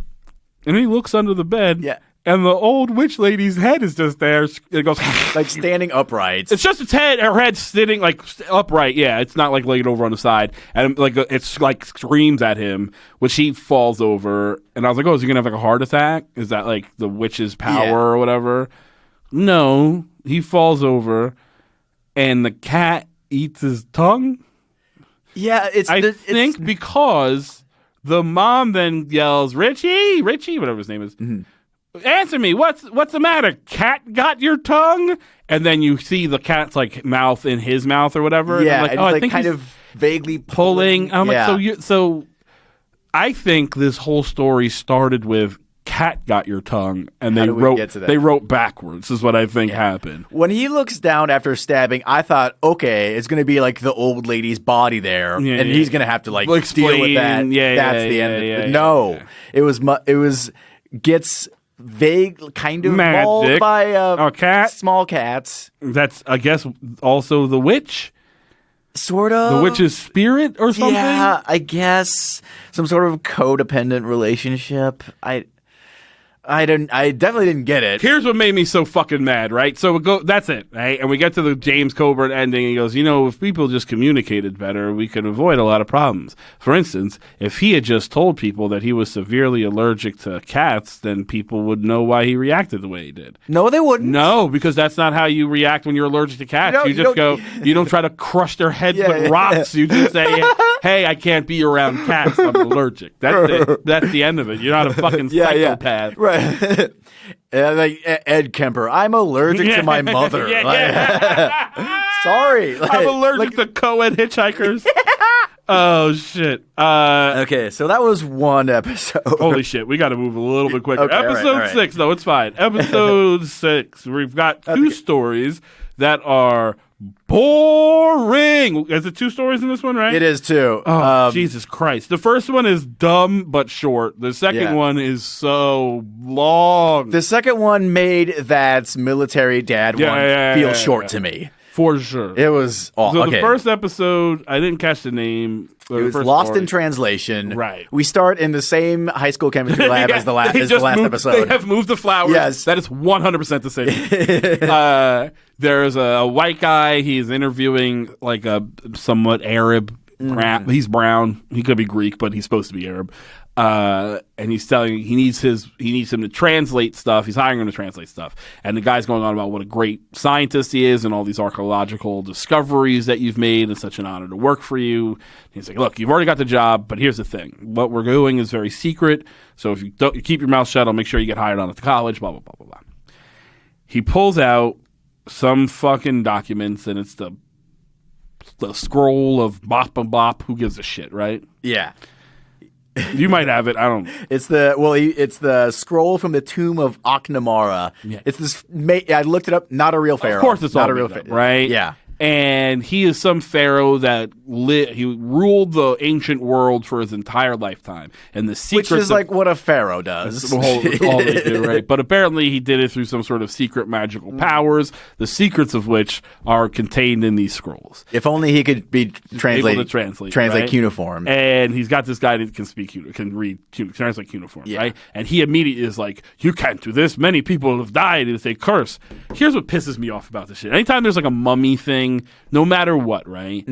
A: And he looks under the bed.
B: Yeah.
A: And the old witch lady's head is just there. It goes
B: like standing upright.
A: It's just its head. Her head sitting like upright. Yeah, it's not like laid over on the side. And like it's like screams at him, which he falls over. And I was like, oh, is he gonna have like a heart attack? Is that like the witch's power or whatever? No, he falls over, and the cat eats his tongue.
B: Yeah,
A: I think because the mom then yells, Richie, whatever his name is. Mm-hmm. Answer me. What's the matter? Cat got your tongue? And then you see the cat's like mouth in his mouth or whatever.
B: Yeah,
A: and I think
B: kind of vaguely
A: pulling. I'm like, so I think this whole story started with cat got your tongue, and they wrote backwards. Is what I think happened.
B: When he looks down after stabbing, I thought, okay, it's going to be like the old lady's body there, and he's going to have to like deal with that. That's the end. But no, it was gets vague, kind of mauled by
A: a cat,
B: small cats.
A: That's, I guess, also the witch.
B: Sort of.
A: The witch's spirit or something?
B: Yeah, I guess. Some sort of codependent relationship. I definitely didn't get it.
A: Here's what made me so fucking mad, right? So that's it, right? And we get to the James Coburn ending. He goes, if people just communicated better, we could avoid a lot of problems. For instance, if he had just told people that he was severely allergic to cats, then people would know why he reacted the way he did.
B: No, they wouldn't.
A: No, because that's not how you react when you're allergic to cats. You don't try to crush their heads with rocks. You just say, hey, I can't be around cats. I'm allergic. That's it. That's the end of it. You're not a fucking psychopath.
B: Right. Like Ed Kemper, I'm allergic to my mother. Sorry.
A: I'm allergic to co-ed hitchhikers. Oh, shit.
B: Okay, so that was one episode.
A: Holy shit. We got to move a little bit quicker.
B: Okay,
A: Episode 6. No, it's fine. Episode 6. We've got two stories that are boring. Is it 2 stories in this one, right?
B: It is 2.
A: Oh, Jesus Christ. The first one is dumb but short. The second one is so long.
B: The second one made that military dad feel short to me.
A: For sure.
B: It was awful.
A: So the first episode, I didn't catch the name.
B: It was Lost in Translation.
A: Right.
B: We start in the same high school chemistry lab as the last episode.
A: They have moved the flowers.
B: Yes.
A: That is 100% the same. There's a white guy. He's interviewing like a somewhat Arab. He's brown. He could be Greek, but he's supposed to be Arab. And he's telling he needs him to translate stuff. He's hiring him to translate stuff. And the guy's going on about what a great scientist he is and all these archaeological discoveries that you've made. It's such an honor to work for you. And he's like, look, you've already got the job, but here's the thing. What we're doing is very secret. So if you keep your mouth shut, I'll make sure you get hired on at the college, blah, blah, blah, blah, blah. He pulls out some fucking documents, and it's the scroll of bop and bop. Who gives a shit, right?
B: Yeah.
A: You might have it. I don't.
B: It's the scroll from the tomb of Akhnamara.
A: Yeah.
B: It's this. I looked it up. Not a real pharaoh.
A: Of course, it's
B: not
A: all
B: a real
A: pharaoh, right?
B: Yeah.
A: And he is some pharaoh that he ruled the ancient world for his entire lifetime. And the secrets,
B: which is like what a pharaoh does.
A: That's all they do, right? But apparently he did it through some sort of secret magical powers, the secrets of which are contained in these scrolls.
B: If only he could be translate
A: right?
B: cuneiform.
A: And he's got this guy that can translate cuneiform, right? And he immediately is like, you can't do this. Many people have died. It's a curse. Here's what pisses me off about this shit. Anytime there's like a mummy thing, no matter what, right?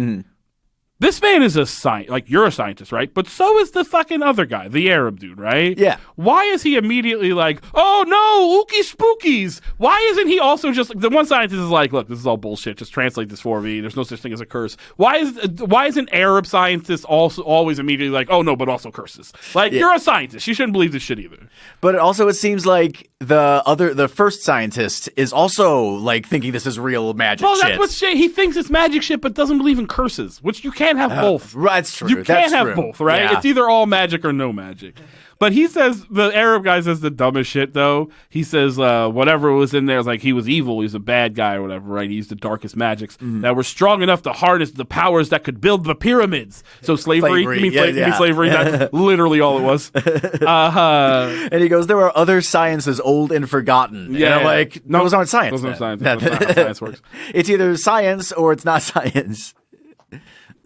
A: This man is a scientist. Like, you're a scientist, right? But so is the fucking other guy, the Arab dude, right?
B: Yeah.
A: Why is he immediately like, oh no, ookie spookies? Why isn't he also just like, the one scientist is like, look, this is all bullshit. Just translate this for me. There's no such thing as a curse. Why is an Arab scientist also always immediately like, oh no, but also curses? Like, you're a scientist. You shouldn't believe this shit either.
B: But it seems like the first scientist is also like thinking this is real magic shit.
A: Well, that's what's shit. He thinks it's magic shit, but doesn't believe in curses, which you can't have both.
B: That's true.
A: You can't have both, right?
B: Yeah.
A: It's either all magic or no magic. But he says, the Arab guy says the dumbest shit, though. He says whatever was in there, is like he was evil, he was a bad guy or whatever, right? He used the darkest magics that were strong enough to harness the powers that could build the pyramids. So slavery? You mean slavery? That's literally all it was.
B: And he goes, there are other sciences old and forgotten.
A: Yeah.
B: And I'm like, no, those aren't science.
A: Those aren't science. That's not how science works.
B: It's either science or it's not science.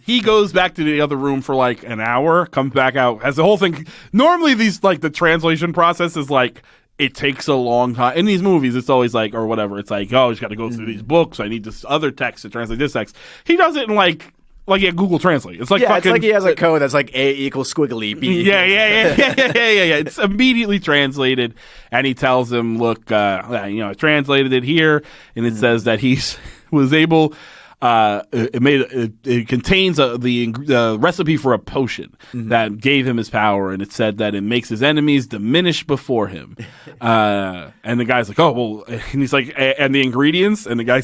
A: He goes back to the other room for like an hour, comes back out, has the whole thing. Normally, these like the translation process is like it takes a long time. In these movies, it's always like, or whatever, it's like, oh, I just got to go through these books. I need this other text to translate this text. He does it in like Google Translate. It's like
B: it's like he has a code that's like A equals squiggly B.
A: Yeah. It's immediately translated, and he tells him, look, I translated it here, and it says that he was able. It contains the recipe for a potion that gave him his power, and it said that it makes his enemies diminish before him. And the guy's like, oh well, and he's like, and the ingredients, and the guy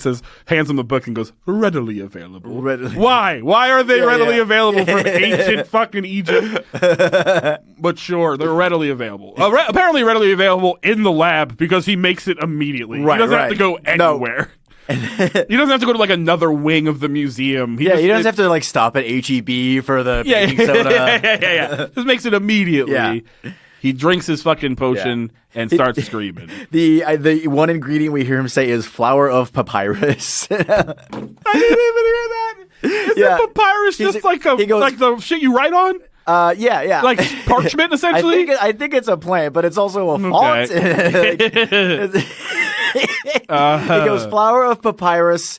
A: hands him the book and goes, readily available. Why are they readily available from ancient fucking Egypt? But sure, they're readily available. Apparently readily available in the lab because he makes it immediately. He doesn't have to go anywhere. He doesn't have to go to like another wing of the museum.
B: He doesn't have to like stop at HEB for the baking soda.
A: Yeah. Just makes it immediately. Yeah. He drinks his fucking potion and starts screaming.
B: The one ingredient we hear him say is flower of papyrus.
A: I didn't even hear that. Is it papyrus just like the shit you write on?
B: Yeah.
A: Like parchment, essentially?
B: I think it's a plant, but it's also a font. He goes, flower of papyrus,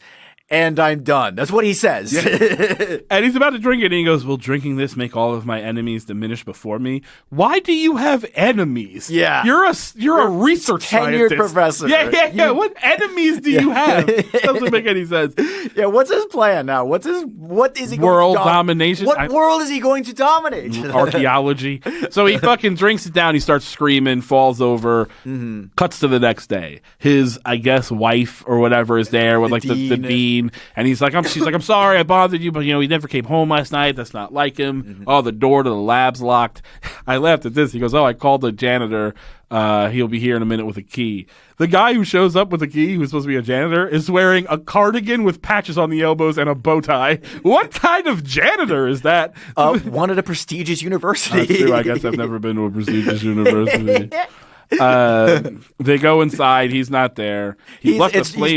B: and I'm done. That's what he says.
A: Yeah. And he's about to drink it, and he goes, will drinking this make all of my enemies diminish before me? Why do you have enemies?
B: Yeah.
A: You're a research
B: tenured
A: scientist.
B: professor.
A: Yeah. What enemies do you have? Doesn't make any sense.
B: Yeah, what's his plan now? What is he
A: world going to domination?
B: What world is he going to dominate?
A: Archaeology. So he fucking drinks it down. He starts screaming, falls over, cuts to the next day. His, I guess, wife or whatever is there with like the dean scene, and she's like, I'm sorry I bothered you, but he never came home last night. That's not like him. Mm-hmm. Oh, the door to the lab's locked. I laughed at this. He goes, I called the janitor. He'll be here in a minute with a key. The guy who shows up with a key, who's supposed to be a janitor, is wearing a cardigan with patches on the elbows and a bow tie. What kind of janitor is that?
B: One at a prestigious university.
A: That's true. I guess I've never been to a prestigious university. They go inside. He's not there. He's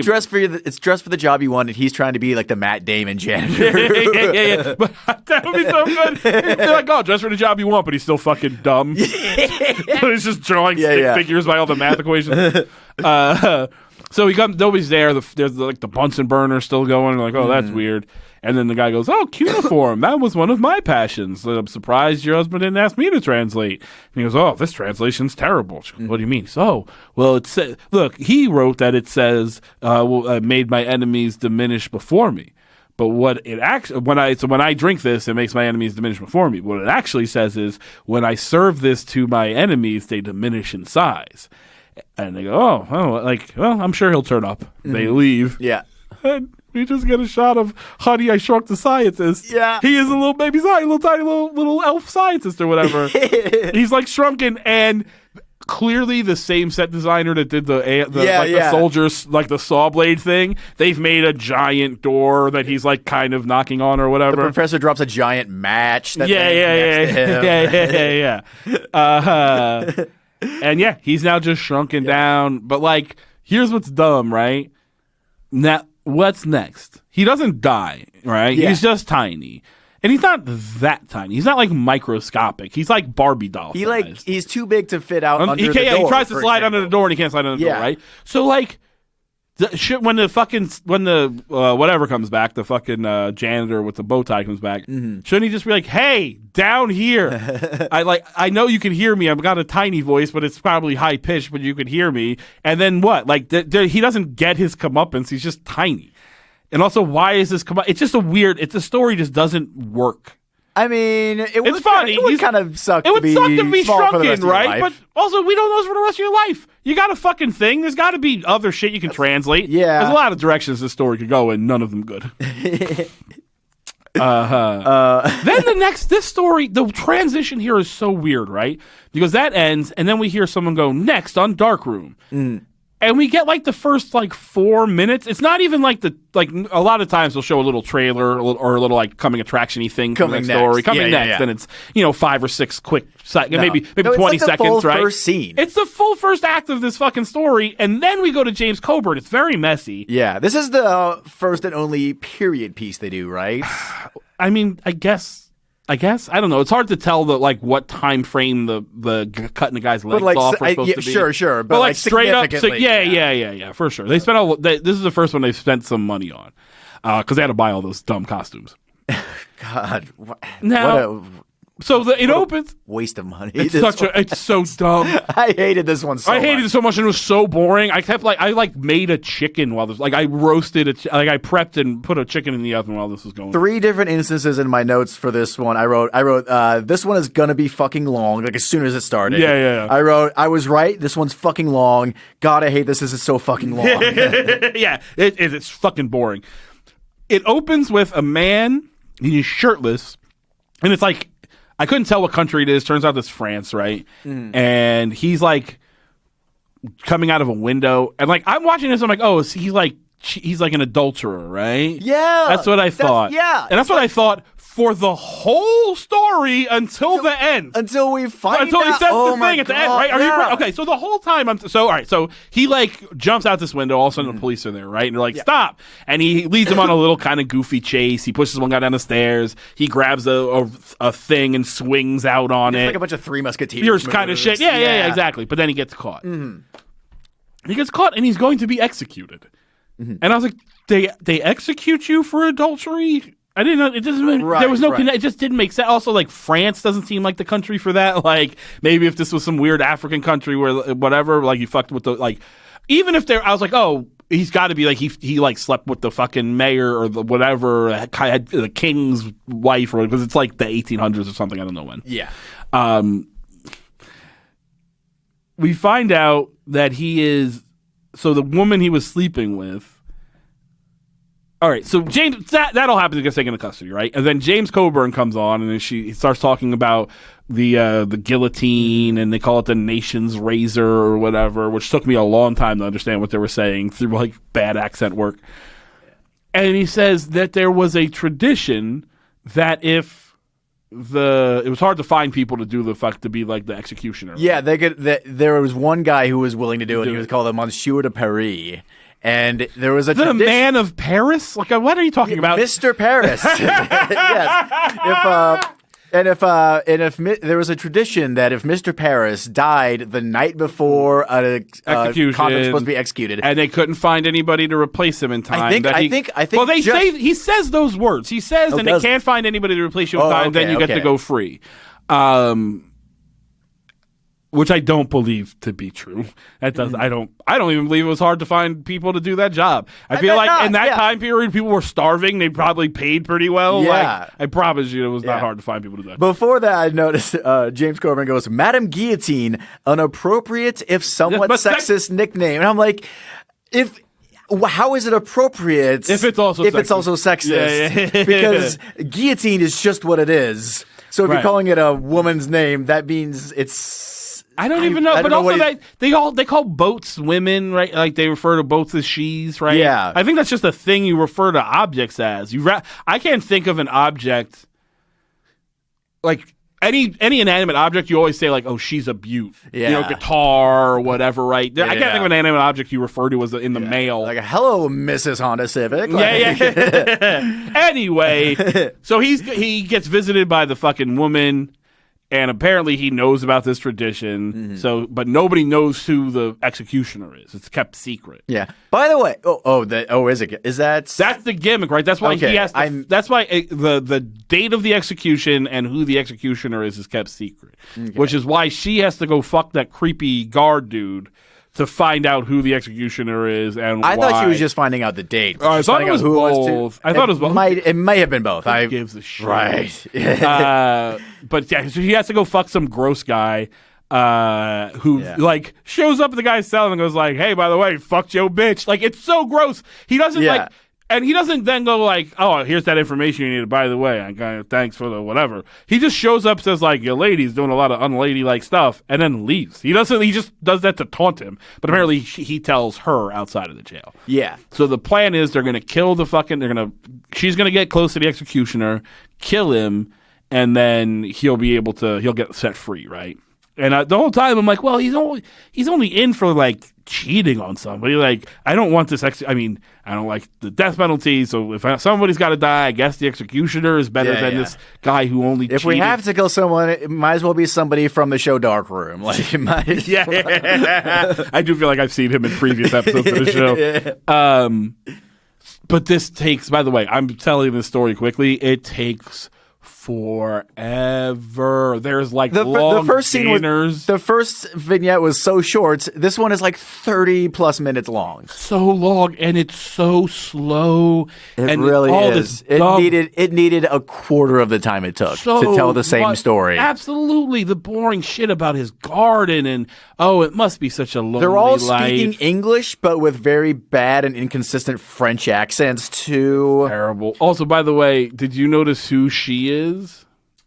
B: dressed for the job you wanted. He's trying to be like the Matt Damon janitor.
A: yeah. But that would be so good. They're like, dress for the job you want, but he's still fucking dumb. He's just drawing stick figures by all the math equations. So he comes. Nobody's there. There's like the Bunsen burner still going. Like, that's weird. And then the guy goes, cuneiform. That was one of my passions. I'm surprised your husband didn't ask me to translate. And he goes, this translation's terrible. She goes, what do you mean? It says, look, he wrote that it says, made my enemies diminish before me. But what it actually, when I drink this, it makes my enemies diminish before me. What it actually says is, when I serve this to my enemies, they diminish in size. And they go, I'm sure he'll turn up. Mm-hmm. They leave.
B: Yeah.
A: And we just get a shot of Honey, I Shrunk the Scientist.
B: Yeah.
A: He is a little baby scientist, little elf scientist or whatever. He's like shrunken, and clearly the same set designer that did the soldiers, like the saw blade thing, they've made a giant door that he's like kind of knocking on or whatever.
B: The professor drops a giant match.
A: Yeah. And he's now just shrunken down. But like, here's what's dumb, right? Now, what's next? He doesn't die, right? Yeah. He's just tiny. And he's not that tiny. He's not like microscopic. He's like Barbie doll.
B: He's too big to fit out under the door.
A: He tries to slide under the door and he can't slide under the door, right? So like, when the whatever comes back, the fucking janitor with the bow tie comes back, shouldn't he just be like, "Hey, down here, I know you can hear me. I've got a tiny voice, but it's probably high pitched, but you can hear me." And then what? Like, he doesn't get his comeuppance. He's just tiny. And also, why is this comeuppance? It's just the story just doesn't work.
B: I mean,
A: it's funny.
B: It would kind of suck.
A: It would suck to be shrunken, right?
B: But
A: also, we don't know this for the rest of your life. You got a fucking thing. There's got to be other shit you can translate.
B: Yeah,
A: there's a lot of directions this story could go, and none of them good. Then this story, the transition here is so weird, right? Because that ends, and then we hear someone go next on Darkroom. And we get like the first 4 minutes. It's not even like a lot of times they'll show a little trailer or a little like coming attraction-y thing coming next story. Coming next. And it's 5 or 6 quick seconds, maybe 20 seconds, right?
B: First scene.
A: It's the full first act of this fucking story, and then we go to James Coburn. It's very messy.
B: Yeah, this is the first and only period piece they do, right?
A: I mean, I guess I don't know. It's hard to tell what time frame the cutting the guy's legs off are supposed to be.
B: Sure,
A: but straight up, for sure. They spent this is the first one they've spent some money on because they had to buy all those dumb costumes.
B: God,
A: it opens.
B: Waste of money.
A: It's so dumb.
B: I hated this one so much.
A: I hated it so much, and it was so boring. I kept I made a chicken while this, I roasted it. I prepped and put a chicken in the oven while this was going.
B: 3 different instances in my notes for this one. I wrote, this one is gonna be fucking long. As soon as it started.
A: Yeah.
B: I wrote, I was right. This one's fucking long. God, I hate this. This is so fucking long.
A: Yeah, it's fucking boring. It opens with a man. He's shirtless, and it's like. I couldn't tell what country it is. Turns out it's France, right? And he's coming out of a window, and I'm watching this. I'm like, oh, he's like an adulterer, right?
B: Yeah,
A: that's what I thought. And that's what I thought for the whole story until the end.
B: Until we find
A: until he
B: out.
A: says the thing at the end, right? Are you right? Okay, so the whole time all right. So he jumps out this window. All of a sudden, the police are there, right? And they're like, stop! And he leads them on a little kind of goofy chase. He pushes one guy down the stairs. He grabs a thing and swings out on it.
B: Like a bunch of Three Musketeers
A: kind of shit. Yeah, exactly. But then he gets caught. He gets caught, and he's going to be executed. And I was like, they execute you for adultery? I didn't know. It doesn't. There was no. It just didn't make sense. Also, France doesn't seem like the country for that. Maybe if this was some weird African country where whatever, you fucked with the even if I was like, oh, he's got to be he slept with the fucking mayor or the whatever, the king's wife, or because it's the 1800s or something. I don't know when.
B: Yeah.
A: We find out that he is. So the woman he was sleeping with All right, so James, that all happens to get taken into custody, right? And then James Coburn comes on, and then he starts talking about the guillotine, and they call it the nation's razor or whatever, which took me a long time to understand what they were saying through like bad accent work. And he says that there was a tradition that if it was hard to find people to do to be like the executioner.
B: Yeah, there was one guy who was willing to do it. He was called the Monsieur de Paris. And there was a
A: man of Paris? Like, what are you talking about?
B: Mr. Paris. Yes. If there was a tradition that if Mr. Paris died the night before an execution was supposed to be executed,
A: and they couldn't find anybody to replace him in time,
B: I think.
A: Well, he says those words. He says, and they can't find anybody to replace you in time. Then you get to go free. Which I don't believe to be true. That does. I don't even believe it was hard to find people to do that job. I feel like in that time period, people were starving. They probably paid pretty well.
B: Yeah.
A: Like, I promise you, it was not hard to find people to do that.
B: Before that, I noticed James Coburn goes, "Madame Guillotine, an appropriate if somewhat sexist nickname," and I'm like, how is it appropriate
A: if it's also
B: sexist? Yeah. Because guillotine is just what it is. So if you're calling it a woman's name, that means it's.
A: I don't even know, but also they call boats women, right? Like they refer to boats as she's, right?
B: Yeah,
A: I think that's just a thing you refer to objects as. I can't think of an object like any inanimate object. You always say like, oh, she's a beaut, guitar or whatever, right? I can't think of an inanimate object you refer to as in the male,
B: like hello, Mrs. Honda Civic.
A: Yeah. Anyway, so he gets visited by the fucking woman. And apparently he knows about this tradition. Mm-hmm. So, but nobody knows who the executioner is. It's kept secret.
B: Yeah. By the way, is that?
A: That's the gimmick, right? That's why he has. That's why the date of the execution and who the executioner is kept secret. Okay. Which is why she has to go fuck that creepy guard dude to find out who the executioner is and why.
B: I thought she was just finding out the date.
A: I thought it was both. I thought it was both.
B: It might have been both.
A: Who gives a shit?
B: Right.
A: But yeah, so he has to go fuck some gross guy who like shows up at the guy's cell and goes like, "Hey, by the way, fucked your bitch." Like, it's so gross. He doesn't like. And he doesn't then go like, "Oh, here's that information you needed. By the way, I got thanks for the whatever." He just shows up, says like, "Your lady's doing a lot of unladylike stuff," and then leaves. He just does that to taunt him. But apparently, he tells her outside of the jail.
B: Yeah.
A: So the plan is they're gonna kill she's gonna get close to the executioner, kill him, and then he'll get set free, right? And the whole time I'm like, well, he's only in for like cheating on somebody. Like, I don't want this. I don't like the death penalty. So if somebody's got to die, I guess the executioner is better than this guy who only. If cheated.
B: We have to kill someone, it might as well be somebody from the show Darkroom. Like,
A: I do feel like I've seen him in previous episodes of the show. But this takes. By the way, I'm telling this story quickly. It takes forever. There's like long dinners.
B: The first vignette was so short. This one is like 30 plus minutes long.
A: So long, and it's so slow.
B: It really is. It needed a quarter of the time it took to tell the same story.
A: Absolutely, the boring shit about his garden and it must be such a lonely life.
B: They're all speaking English, but with very bad and inconsistent French accents too.
A: Terrible. Also, by the way, did you notice who she is?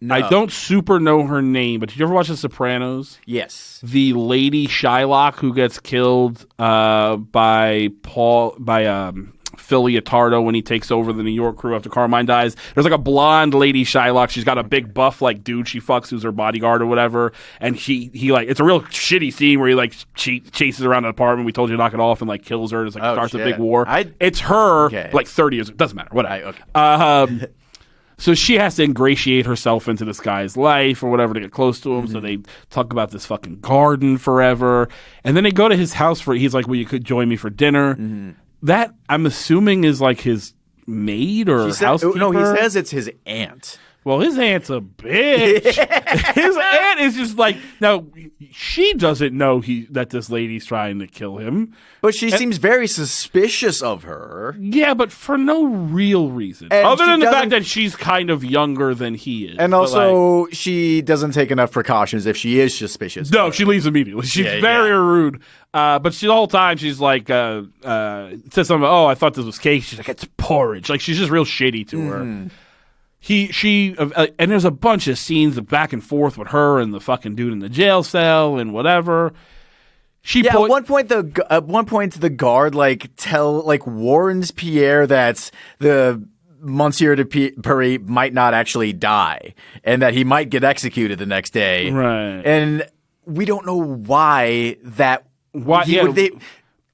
A: No. I don't super know her name, but did you ever watch The Sopranos?
B: Yes.
A: The lady Shylock who gets killed by Phil Leotardo when he takes over the New York crew after Carmine dies. There's like a blonde lady Shylock. She's got a big buff like dude she fucks who's her bodyguard or whatever. And he like, it's a real shitty scene where he like chases around an apartment. We told you to knock it off and like kills her. It's like starts a big war. It's her like 30 years. It doesn't matter. Whatever. So she has to ingratiate herself into this guy's life or whatever to get close to him. Mm-hmm. So they talk about this fucking garden forever. And then they go to his house he's like, well, you could join me for dinner. Mm-hmm. That, I'm assuming, is like his maid or housekeeper.
B: No, he says it's his aunt.
A: Well, his aunt's a bitch. His aunt is just like, now, she doesn't know that this lady's trying to kill him.
B: But she seems very suspicious of her.
A: Yeah, but for no real reason. And other than the fact that she's kind of younger than he is.
B: And also, she doesn't take enough precautions if she is suspicious.
A: No, she leaves immediately. She's very rude. But the whole time, she's like, says something, oh, I thought this was cake. She's like, it's porridge. Like, she's just real shitty to her. And there's a bunch of scenes of back and forth with her and the fucking dude in the jail cell and whatever.
B: At one point the guard warns Pierre that the Monsieur de Paris might not actually die and that he might get executed the next day.
A: Right.
B: And we don't know why that.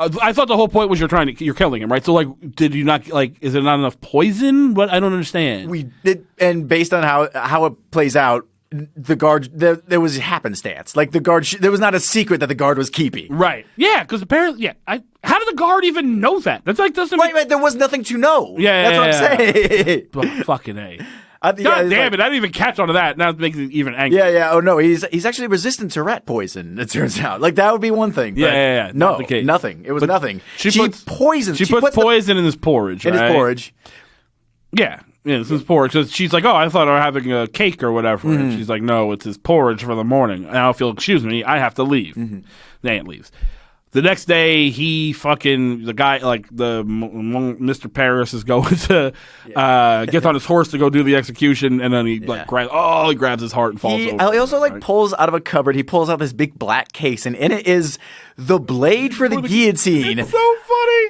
A: I thought the whole point was you're killing him, right? So, did you not, is there not enough poison? What? I don't understand.
B: We did, and based on how it plays out, the guard, there was happenstance. Like, the guard, there was not a secret that the guard was keeping.
A: Right. Yeah, because apparently, how did the guard even know that? That's doesn't
B: Right, there was nothing to know.
A: Yeah,
B: that's what I'm saying.
A: But fucking A. God damn it! I didn't even catch on to that. Now it makes it even angry.
B: Yeah. Oh no, he's actually resistant to rat poison. It turns out, that would be one thing.
A: Yeah.
B: No, nothing. It was nothing. She puts
A: poison in his porridge.
B: In his porridge.
A: Yeah, this is porridge. So she's like, oh, I thought I was having a cake or whatever. Mm-hmm. And she's like, no, it's his porridge for the morning. And I feel, excuse me, I have to leave. Mm-hmm. The aunt leaves. The next day, the guy, Mr. Paris is going to get on his horse to go do the execution, and then he grabs his heart and falls over.
B: He also pulls out of a cupboard. He pulls out this big black case, and in it is the blade for the guillotine.
A: It's so funny.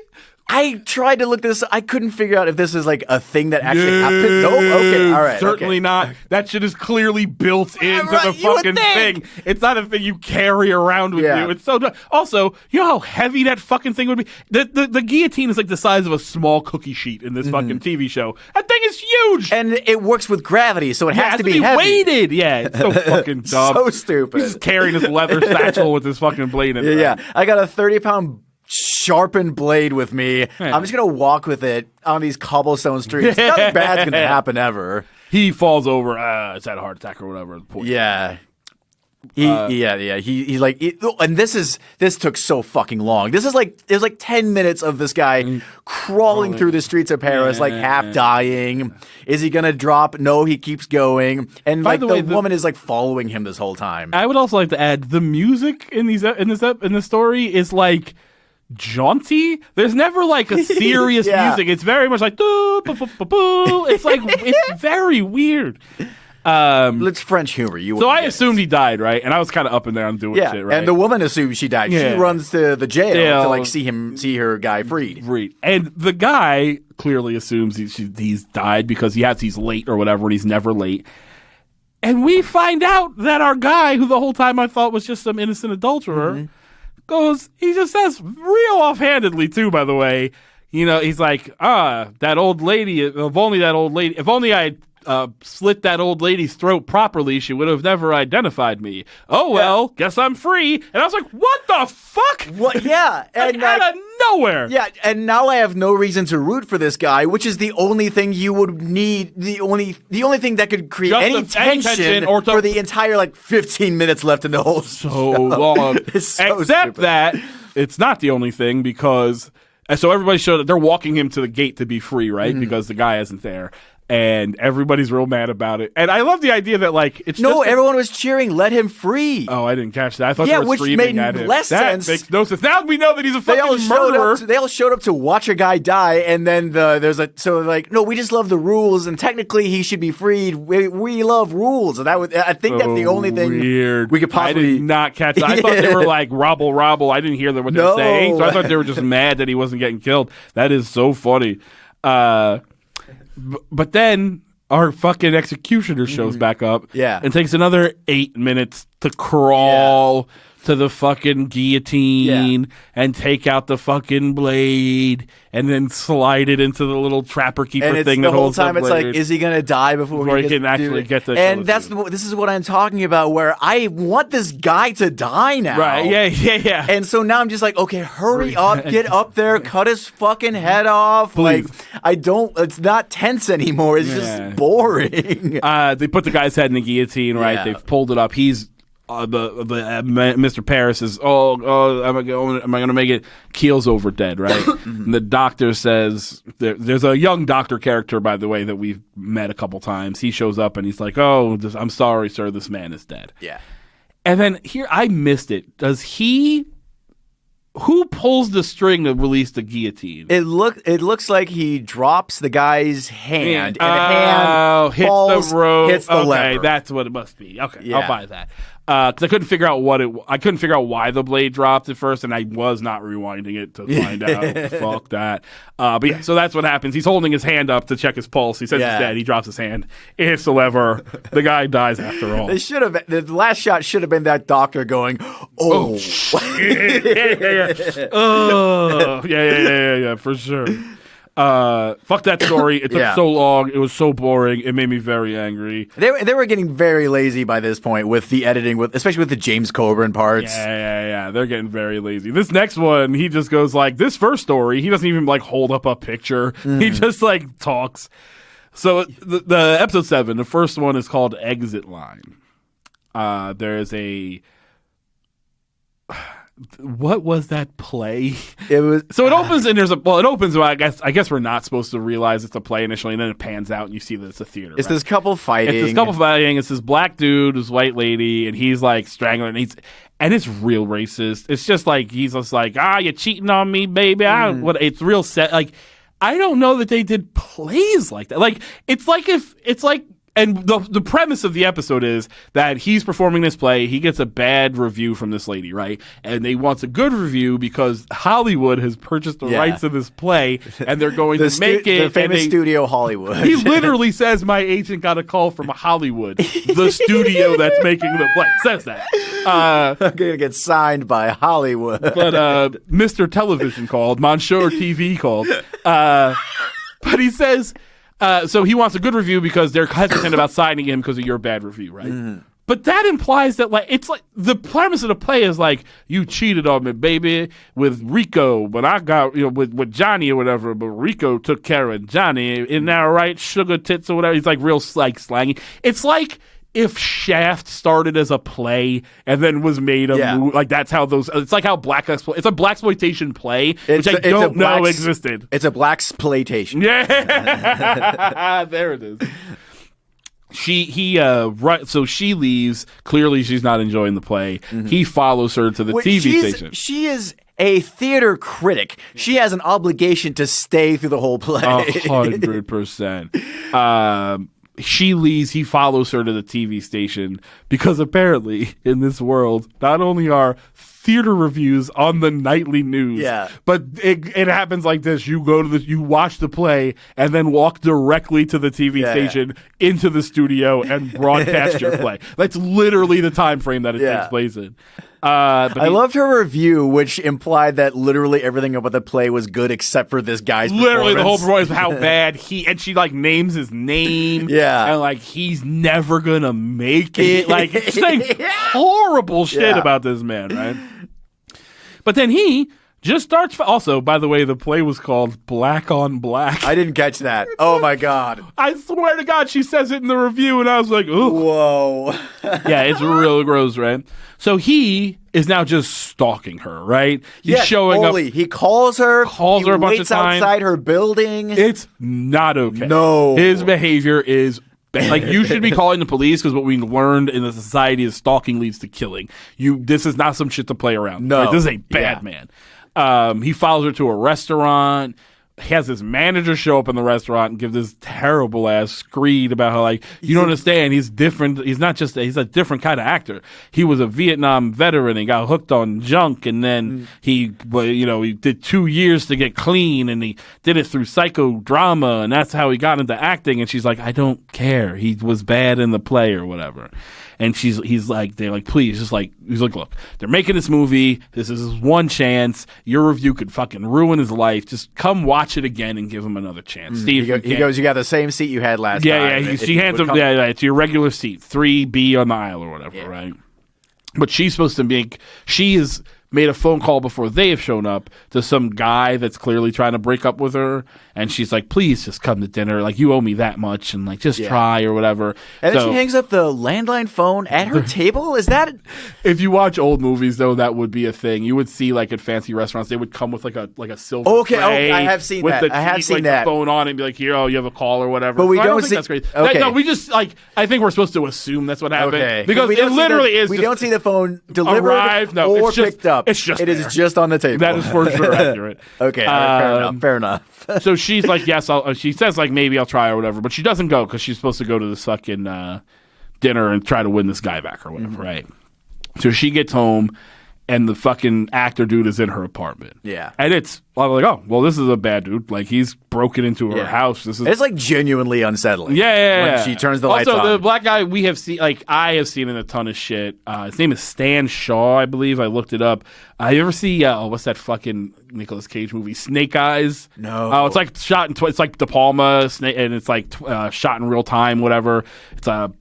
B: I tried to look this up. I couldn't figure out if this is a thing that actually happened. Nope. Okay. All right.
A: Certainly not. That shit is clearly built into the fucking thing. It's not a thing you carry around with you. It's so. Also, you know how heavy that fucking thing would be? The guillotine is the size of a small cookie sheet in this fucking TV show. That thing is huge.
B: And it works with gravity, so it has to be heavy.
A: Weighted. Yeah. It's so fucking dumb.
B: So stupid.
A: He's just carrying his leather satchel with his fucking blade in it.
B: Yeah. I got a 30-pound sharpened blade with me. Yeah. I'm just gonna walk with it on these cobblestone streets. Nothing bad's gonna happen ever.
A: He falls over. It's had a heart attack or whatever.
B: Yeah. He's like, and this took so fucking long. It was 10 minutes of this guy crawling through the streets of Paris, half dying. Is he gonna drop? No, he keeps going. And the woman is following him this whole time.
A: I would also like to add the music in this story is jaunty. There's never a serious music. It's very much doo, boo, boo, boo, boo. It's it's very weird.
B: It's French humor.
A: So I assumed he died, right? And I was kind of up and down doing shit, right?
B: And the woman assumes she died. Yeah. She runs to the jail to see her guy freed.
A: And the guy clearly assumes he's died because he's late or whatever, and he's never late. And we find out that our guy, who the whole time I thought was just some innocent adulterer, he just says real offhandedly too, by the way, he's like, that old lady, if only I slit that old lady's throat properly, she would have never identified me. Oh, well, guess I'm free. And I was like, what the fuck?
B: What? Yeah.
A: And out of nowhere.
B: Yeah. And now I have no reason to root for this guy, which is the only thing you would need, the only thing that could create any tension for the entire 15 minutes left in the whole
A: so long.
B: So
A: Except
B: stupid.
A: that it's not the only thing because so everybody showed that they're walking him to the gate to be free, right? Mm-hmm. Because the guy isn't there. And everybody's real mad about it. And I love the idea that
B: everyone was cheering, let him free.
A: Oh, I didn't catch that. I thought they were screaming at him.
B: Less sense.
A: That makes no sense. Now we know that he's a fucking murderer.
B: They all showed up to watch a guy die, and then no, we just love the rules, and technically he should be freed. We love rules, and I think that's the only thing we could possibly.
A: I did not catch that. I thought they were robble robble. I didn't hear what they were saying, so I thought they were just mad that he wasn't getting killed. That is so funny. But then our fucking executioner shows back up and takes another 8 minutes to crawl to the fucking guillotine and take out the fucking blade and then slide it into the little trapper keeper thing.
B: The whole time it's like, is he going to die before
A: he can actually get the...
B: And this is what I'm talking about, where I want this guy to die now.
A: Right, yeah.
B: And so now I'm just like, okay, hurry up, get up there, cut his fucking head off.
A: Please.
B: It's not tense anymore. It's just boring.
A: They put the guy's head in the guillotine, right? Yeah. They've pulled it up. He's... Mr. Paris is, am I going to make it? Keel's over dead, right? And the doctor says, there's a young doctor character, by the way, that we've met a couple times. He shows up and he's like, I'm sorry, sir, this man is dead.
B: Yeah.
A: And then here, I missed it. Who pulls the string to release the guillotine?
B: It looks like he drops the guy's hand, and the hand
A: hits the rope.
B: Hits the lever.
A: Okay, that's what it must be. Okay, I'll buy that. Because I couldn't figure out why the blade dropped at first, and I was not rewinding it to find out. Fuck that. But yeah, so that's what happens. He's holding his hand up to check his pulse. He says he's dead. He drops his hand. It hits the lever. The guy dies after all.
B: The last shot should have been that doctor going, oh
A: shit. Yeah, for sure. Fuck that story. It took so long. It was so boring. It made me very angry.
B: They were getting very lazy by this point with the editing, especially with the James Coburn parts.
A: Yeah. They're getting very lazy. This next one, he just goes like, this first story, he doesn't even like hold up a picture. He just like talks. So the episode 7, the first one is called Exit Line. There is a... What was that play?
B: It was
A: so it opens and it opens. Well, I guess we're not supposed to realize it's a play initially, and then it pans out and you see that it's a theater.
B: It's this couple fighting.
A: It's this black dude, this white lady, and he's like strangling. And it's real racist. It's just like he's just like, you're cheating on me, baby. It's real set. Like I don't know that they did plays like that. Like it's like. And the premise of the episode is that he's performing this play. He gets a bad review from this lady, right? And they want a good review because Hollywood has purchased the rights of this play, and they're going to make it.
B: The famous studio Hollywood.
A: He literally says, "My agent got a call from Hollywood, the studio that's making the play." Says that.
B: I'm gonna get signed by Hollywood.
A: But Mr. Television called, Monsieur TV called. But he says. So he wants a good review because they're hesitant about signing him because of your bad review, right? Mm. But that implies that it's like the premise of the play is like you cheated on me, baby, with Rico, but I got with Johnny or whatever. But Rico took care of Johnny. Isn't that right? Sugar tits or whatever. He's like real slangy. It's like if Shaft started as a play and then was made a movie, like that's how those. It's like how it's a blaxploitation play, which I don't know existed.
B: It's a blaxploitation.
A: Yeah, there it is. So she leaves. Clearly, she's not enjoying the play. Mm-hmm. He follows her to the TV station.
B: She is a theater critic. She has an obligation to stay through the whole play.
A: 100%. She leaves. He follows her to the TV station because apparently in this world, not only are theater reviews on the nightly news, but it happens like this. You you watch the play and then walk directly to the TV station into the studio and broadcast your play. That's literally the time frame that it takes place in.
B: I loved her review, which implied that literally everything about the play was good except for this guy's
A: literally the whole performance, how bad she like names his name, and like he's never gonna make it. Like she's saying horrible shit about this man, right? But then he just starts. Also, by the way, the play was called Black on Black.
B: I didn't catch that. Oh my god!
A: I swear to God, she says it in the review, and I was like, "Ooh,
B: whoa!"
A: Yeah, it's real gross, right? So he is now just stalking her, right? He's showing up.
B: He calls her.
A: A bunch of times.
B: Waits outside her building.
A: It's not okay.
B: No,
A: his behavior is. Like you should be calling the police because what we learned in the society is stalking leads to killing. This is not some shit to play around.
B: No,
A: right? This is a bad man. He follows her to a restaurant. He has his manager show up in the restaurant and give this terrible ass screed about how you don't understand. He's different. He's a different kind of actor. He was a Vietnam veteran and got hooked on junk, and then he did 2 years to get clean, and he did it through psychodrama, and that's how he got into acting. And she's like, I don't care. He was bad in the play or whatever. And they're like, please, he's like, look, they're making this movie. This is his one chance. Your review could fucking ruin his life. Just come watch it again and give him another chance. Steve,
B: he goes, you got the same seat you had last time.
A: Yeah, she hands him, it's your regular seat, 3B on the aisle or whatever, right? But she's supposed to she is made a phone call before they have shown up to some guy that's clearly trying to break up with her, and she's like, please just come to dinner, like, you owe me that much, and like, just try or whatever.
B: And then she hangs up the landline phone at her table? Is that...
A: If you watch old movies, though, that would be a thing. You would see, like, at fancy restaurants, they would come with like a silver tray.
B: I have seen that. I have seen that.
A: The phone on and be like, here, you have a call or whatever.
B: But we don't
A: think
B: see...
A: that's great.
B: Okay.
A: No, we just, like, I think we're supposed to assume that's what happened.
B: Okay.
A: Because it literally is.
B: We don't see the phone delivered or picked up.
A: It's just
B: It is just on the table.
A: That is for sure accurate.
B: Okay, fair enough.
A: So she's like, yes, she says, like, maybe I'll try or whatever, but she doesn't go because she's supposed to go to the fucking dinner and try to win this guy back or whatever, right? So she gets home, and the fucking actor dude is in her apartment.
B: Yeah.
A: And I'm like, oh, well, this is a bad dude. Like, he's broken into her house.
B: It's like genuinely unsettling.
A: Yeah.
B: When she turns the lights on.
A: Also, the black guy we have seen, like, I have seen in a ton of shit. His name is Stan Shaw, I believe. I looked it up. You ever see, what's that fucking Nicolas Cage movie, Snake Eyes?
B: No.
A: Oh, it's like shot in, it's like De Palma, and it's like shot in real time, whatever. It's a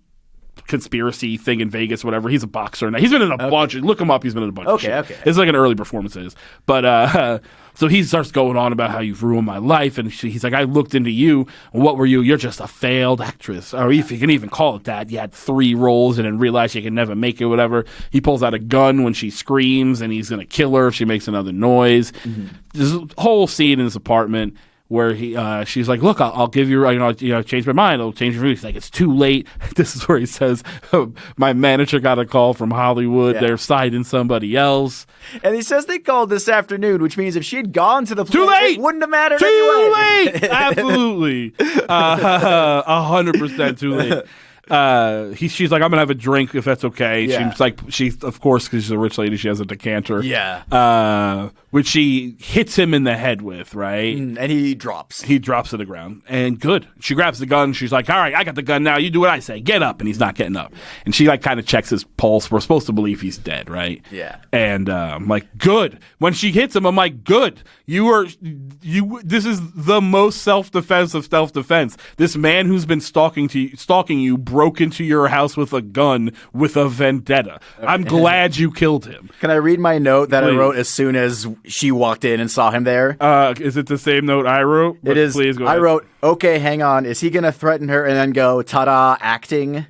A: conspiracy thing in Vegas, whatever. He's a boxer now. He's been in a bunch. Look him up. He's been in a bunch of shit.
B: Okay.
A: It's like an early performances. But so he starts going on about how you've ruined my life, and he's like, I looked into you. What were you? You're just a failed actress, or if you can even call it that. You had 3 roles and then realized you could never make it, whatever. He pulls out a gun when she screams, and he's gonna kill her if she makes another noise. This whole scene in his apartment where she's like, look, I'll give you, change my mind. I'll change your mood. He's like, it's too late. This is where he says, my manager got a call from Hollywood. Yeah. They're citing somebody else.
B: And he says they called this afternoon, which means if she had gone to the
A: too
B: play,
A: late.
B: It wouldn't have mattered
A: too
B: anyway.
A: Late. Absolutely. 100% too late. She's like, I'm gonna have a drink if that's okay.
B: Yeah.
A: She's like, of course, because she's a rich lady, she has a decanter.
B: Yeah.
A: Which she hits him in the head with, right?
B: And he drops.
A: He drops to the ground. And good. She grabs the gun. She's like, all right, I got the gun now. You do what I say. Get up. And he's not getting up. And she like kind of checks his pulse. We're supposed to believe he's dead, right?
B: Yeah.
A: And I'm like, good. When she hits him, I'm like, good. This is the most self-defense of self-defense. This man who's been stalking you broke into your house with a gun with a vendetta. Okay. I'm glad you killed him.
B: Can I read my note that I wrote as soon as she walked in and saw him there?
A: Is it the same note I wrote?
B: It is.
A: Please go ahead.
B: I wrote, okay, hang on. Is he going to threaten her and then go, ta-da, acting?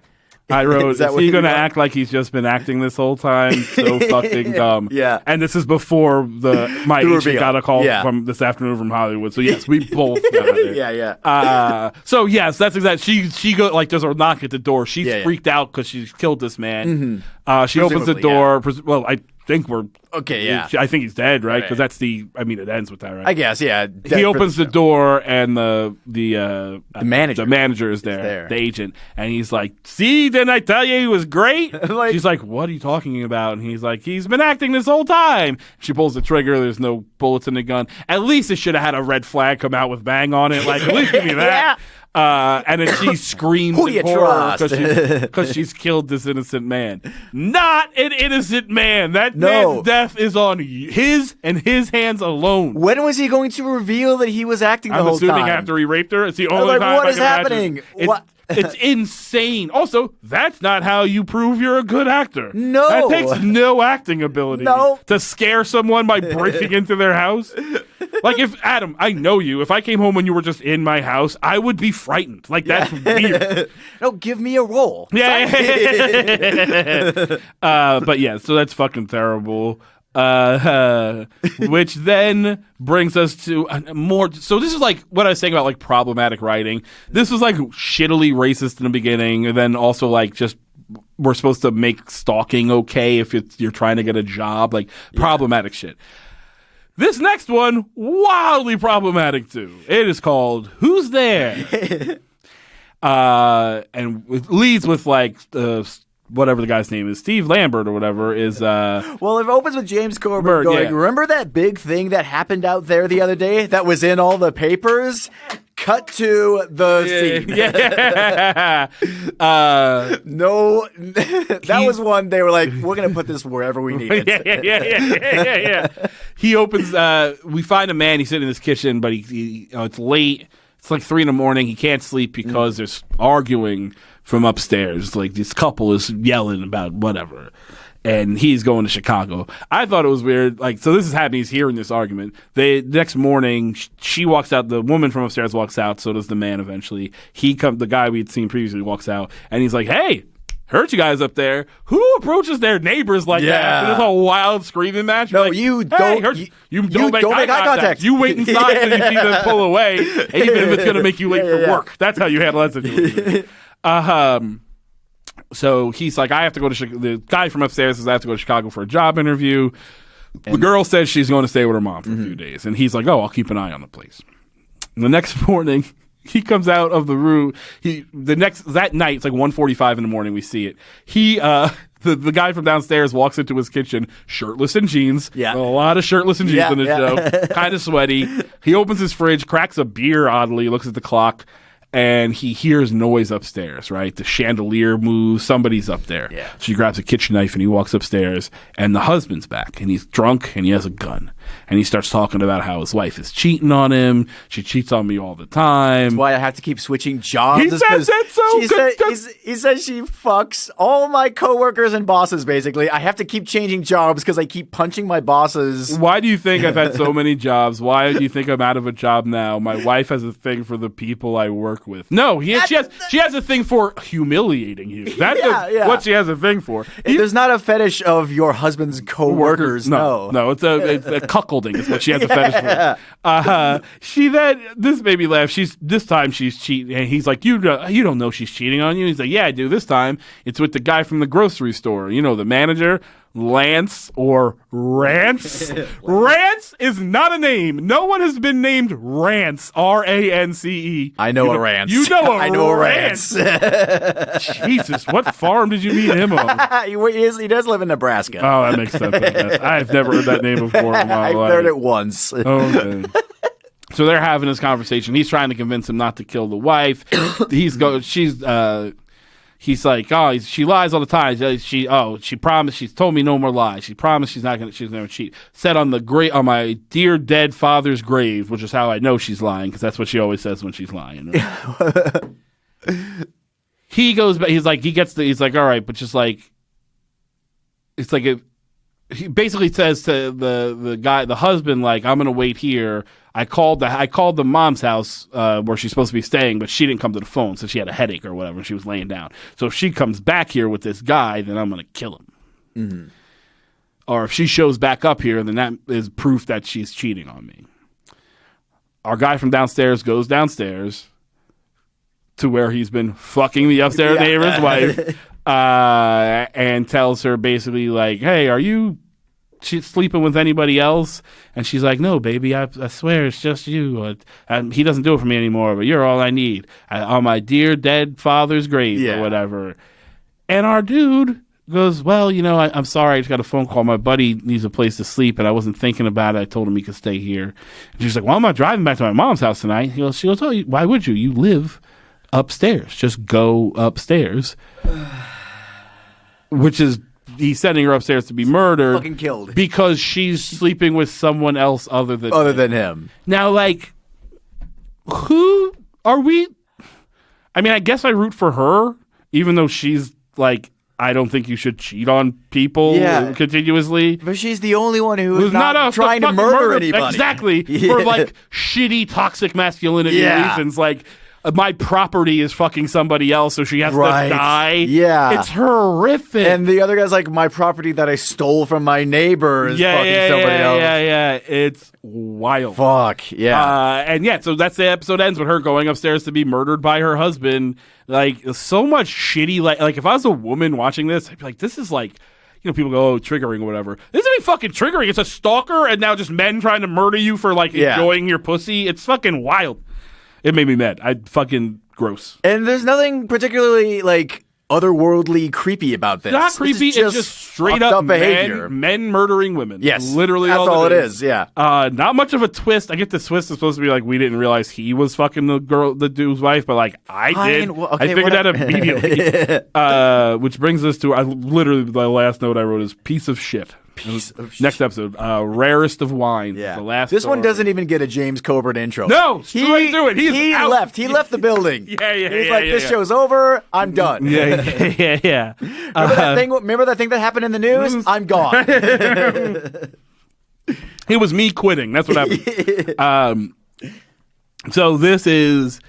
A: I wrote, is he going to act like he's just been acting this whole time? So fucking dumb.
B: Yeah.
A: And this is before my agent got a call from this afternoon from Hollywood. So yes, we both got it.
B: Yeah.
A: So yes, that's exactly. She go like there's a knock at the door. She's freaked out because she's killed this man. Mm-hmm. She opens the door. Yeah. Well, I think we're
B: okay. Yeah.
A: I think he's dead, right? Because that's it ends with that, right?
B: I guess. Yeah.
A: He opens the door and the manager is there, the agent, and he's like, "See, didn't I tell you he was great?" She's like, "What are you talking about?" And he's like, "He's been acting this whole time." She pulls the trigger. There's no bullets in the gun. At least it should have had a red flag come out with bang on it. Like, at least give me that. And then she screams in horror because she's killed this innocent man. Not an innocent man. That man's death is on his hands alone.
B: When was he going to reveal that he was acting the whole time? I'm
A: assuming after he raped her. It's the only time
B: what
A: I
B: is
A: can
B: happening?
A: It's insane. Also, that's not how you prove you're a good actor.
B: No.
A: That takes no acting ability to scare someone by breaking into their house. Like, if, Adam, I know you. If I came home and you were just in my house, I would be frightened. Like, that's weird.
B: No, give me a role.
A: Yeah. But yeah, so that's fucking terrible. Which then brings us to more. So this is like what I was saying about like problematic writing. This was like shittily racist in the beginning, and then also like just we're supposed to make stalking okay if you're trying to get a job. Like problematic shit. This next one, wildly problematic too. It is called "Who's There?" And it leads with like whatever the guy's name is, Steve Lambert or whatever, is
B: well, it opens with James Corbett going, remember that big thing that happened out there the other day that was in all the papers? Cut to the scene.
A: Yeah.
B: No, that was one they were like, we're going to put this wherever we need it.
A: Yeah. He opens, we find a man, he's sitting in his kitchen, but he it's late. It's like 3 a.m. He can't sleep because there's arguing from upstairs. Like this couple is yelling about whatever. And he's going to Chicago. I thought it was weird. Like, so this is happening. He's hearing this argument. The next morning, she walks out. The woman from upstairs walks out. So does the man eventually. The guy we'd seen previously walks out. And he's like, hey, heard you guys up there. Who approaches their neighbors like that? This whole wild screaming match.
B: No,
A: like,
B: you don't.
A: You don't make eye contact. You wait inside until you see them pull away, even if it's going to make you late for work. That's how you handle that situation. So he's like, I have to go to the guy from upstairs says I have to go to Chicago for a job interview. The girl says she's going to stay with her mom for a few days. And he's like, oh, I'll keep an eye on the place. And the next morning, he comes out of the room. That night, it's like 1:45 in the morning, we see it. The guy from downstairs walks into his kitchen, shirtless and jeans.
B: Yeah.
A: A lot of shirtless and jeans in the show. Kind of sweaty. He opens his fridge, cracks a beer oddly, looks at the clock. And he hears noise upstairs, right? The chandelier moves. Somebody's up there.
B: Yeah.
A: So he grabs a kitchen knife and he walks upstairs. And the husband's back. And he's drunk and he has a gun. And he starts talking about how his wife is cheating on him. She cheats on me all the time.
B: That's why I have to keep switching jobs.
A: He says that so good.
B: He says she fucks all my coworkers and bosses, basically. I have to keep changing jobs because I keep punching my bosses.
A: Why do you think I've had so many jobs? Why do you think I'm out of a job now? My wife has a thing for the people I work with. No, she has a thing for humiliating you. That's what she has a thing for.
B: There's not a fetish of your husband's coworkers. No,
A: it's a cuckolding is what she has a fetish for. This made me laugh. This time she's cheating, and he's like, you don't know she's cheating on you. He's like, yeah, I do. This time it's with the guy from the grocery store. You know, the manager. Lance or Rance. Rance is not a name. No one has been named Rance. R-A-N-C-E.
B: I know a Rance.
A: You know
B: I know a Rance.
A: Jesus, what farm did you meet him on?
B: He does live in Nebraska.
A: Oh, that makes sense. I've never heard that name before in my life.
B: I've heard it once.
A: Okay. So they're having this conversation. He's trying to convince him not to kill the wife. He's like, oh, she lies all the time. She promised. She's told me no more lies. She promised she's never cheat. Said on my dear dead father's grave, which is how I know she's lying because that's what she always says when she's lying. He goes back. He's like, all right, but just like, it's like he basically says to the husband, like, I'm gonna wait here. I called the mom's house where she's supposed to be staying, but she didn't come to the phone, so she had a headache or whatever. She was laying down. So if she comes back here with this guy, then I'm gonna kill him. Mm-hmm. Or if she shows back up here, then that is proof that she's cheating on me. Our guy from downstairs goes downstairs to where he's been fucking the upstairs neighbor's wife, and tells her basically like, "Hey, are you?" She's sleeping with anybody else, and she's like, no, baby, I swear it's just you. And he doesn't do it for me anymore, but you're all I need on my dear dead father's grave or whatever. And our dude goes, well, I'm sorry, I just got a phone call. My buddy needs a place to sleep, and I wasn't thinking about it. I told him he could stay here. And she's like, well, I'm not driving back to my mom's house tonight. She'll tell you, why would you? You live upstairs. Just go upstairs. Which is... He's sending her upstairs to be murdered.
B: Fucking killed.
A: Because she's sleeping with someone else other than
B: him.
A: Now, like, who are we? I mean, I guess I root for her, even though she's like, I don't think you should cheat on people continuously.
B: But she's the only one who's not trying to murder anybody.
A: Exactly. For like shitty, toxic masculinity reasons. Like, my property is fucking somebody else, so she has to die.
B: Yeah.
A: It's horrific.
B: And the other guy's like, my property that I stole from my neighbor is fucking somebody else.
A: Yeah. It's wild.
B: Fuck, yeah.
A: So that's the episode ends with her going upstairs to be murdered by her husband. Like, so much shitty, like if I was a woman watching this, I'd be like, this is like, people go, oh, triggering or whatever. This isn't fucking triggering. It's a stalker, and now just men trying to murder you for, like, enjoying your pussy. It's fucking wild. It made me mad. Fucking gross.
B: And there's nothing particularly, like, otherworldly creepy about this.
A: Not creepy. It's just straight up
B: behavior.
A: Men murdering women.
B: Yes,
A: literally.
B: That's all it is. Yeah.
A: Not much of a twist. I get the twist is supposed to be like we didn't realize he was fucking the dude's wife, but like I did.
B: Well, okay,
A: I figured that immediately. Which brings us to literally the last note I wrote is piece of shit. Next episode, rarest of wine.
B: Yeah.
A: The last.
B: This one doesn't even get a James Coburn intro.
A: No, straight through it.
B: He left. He left the building.
A: Yeah.
B: He's like, this show's over. I'm done.
A: Yeah.
B: Remember that thing that happened in the news? I'm gone.
A: It was me quitting. That's what happened. So this is.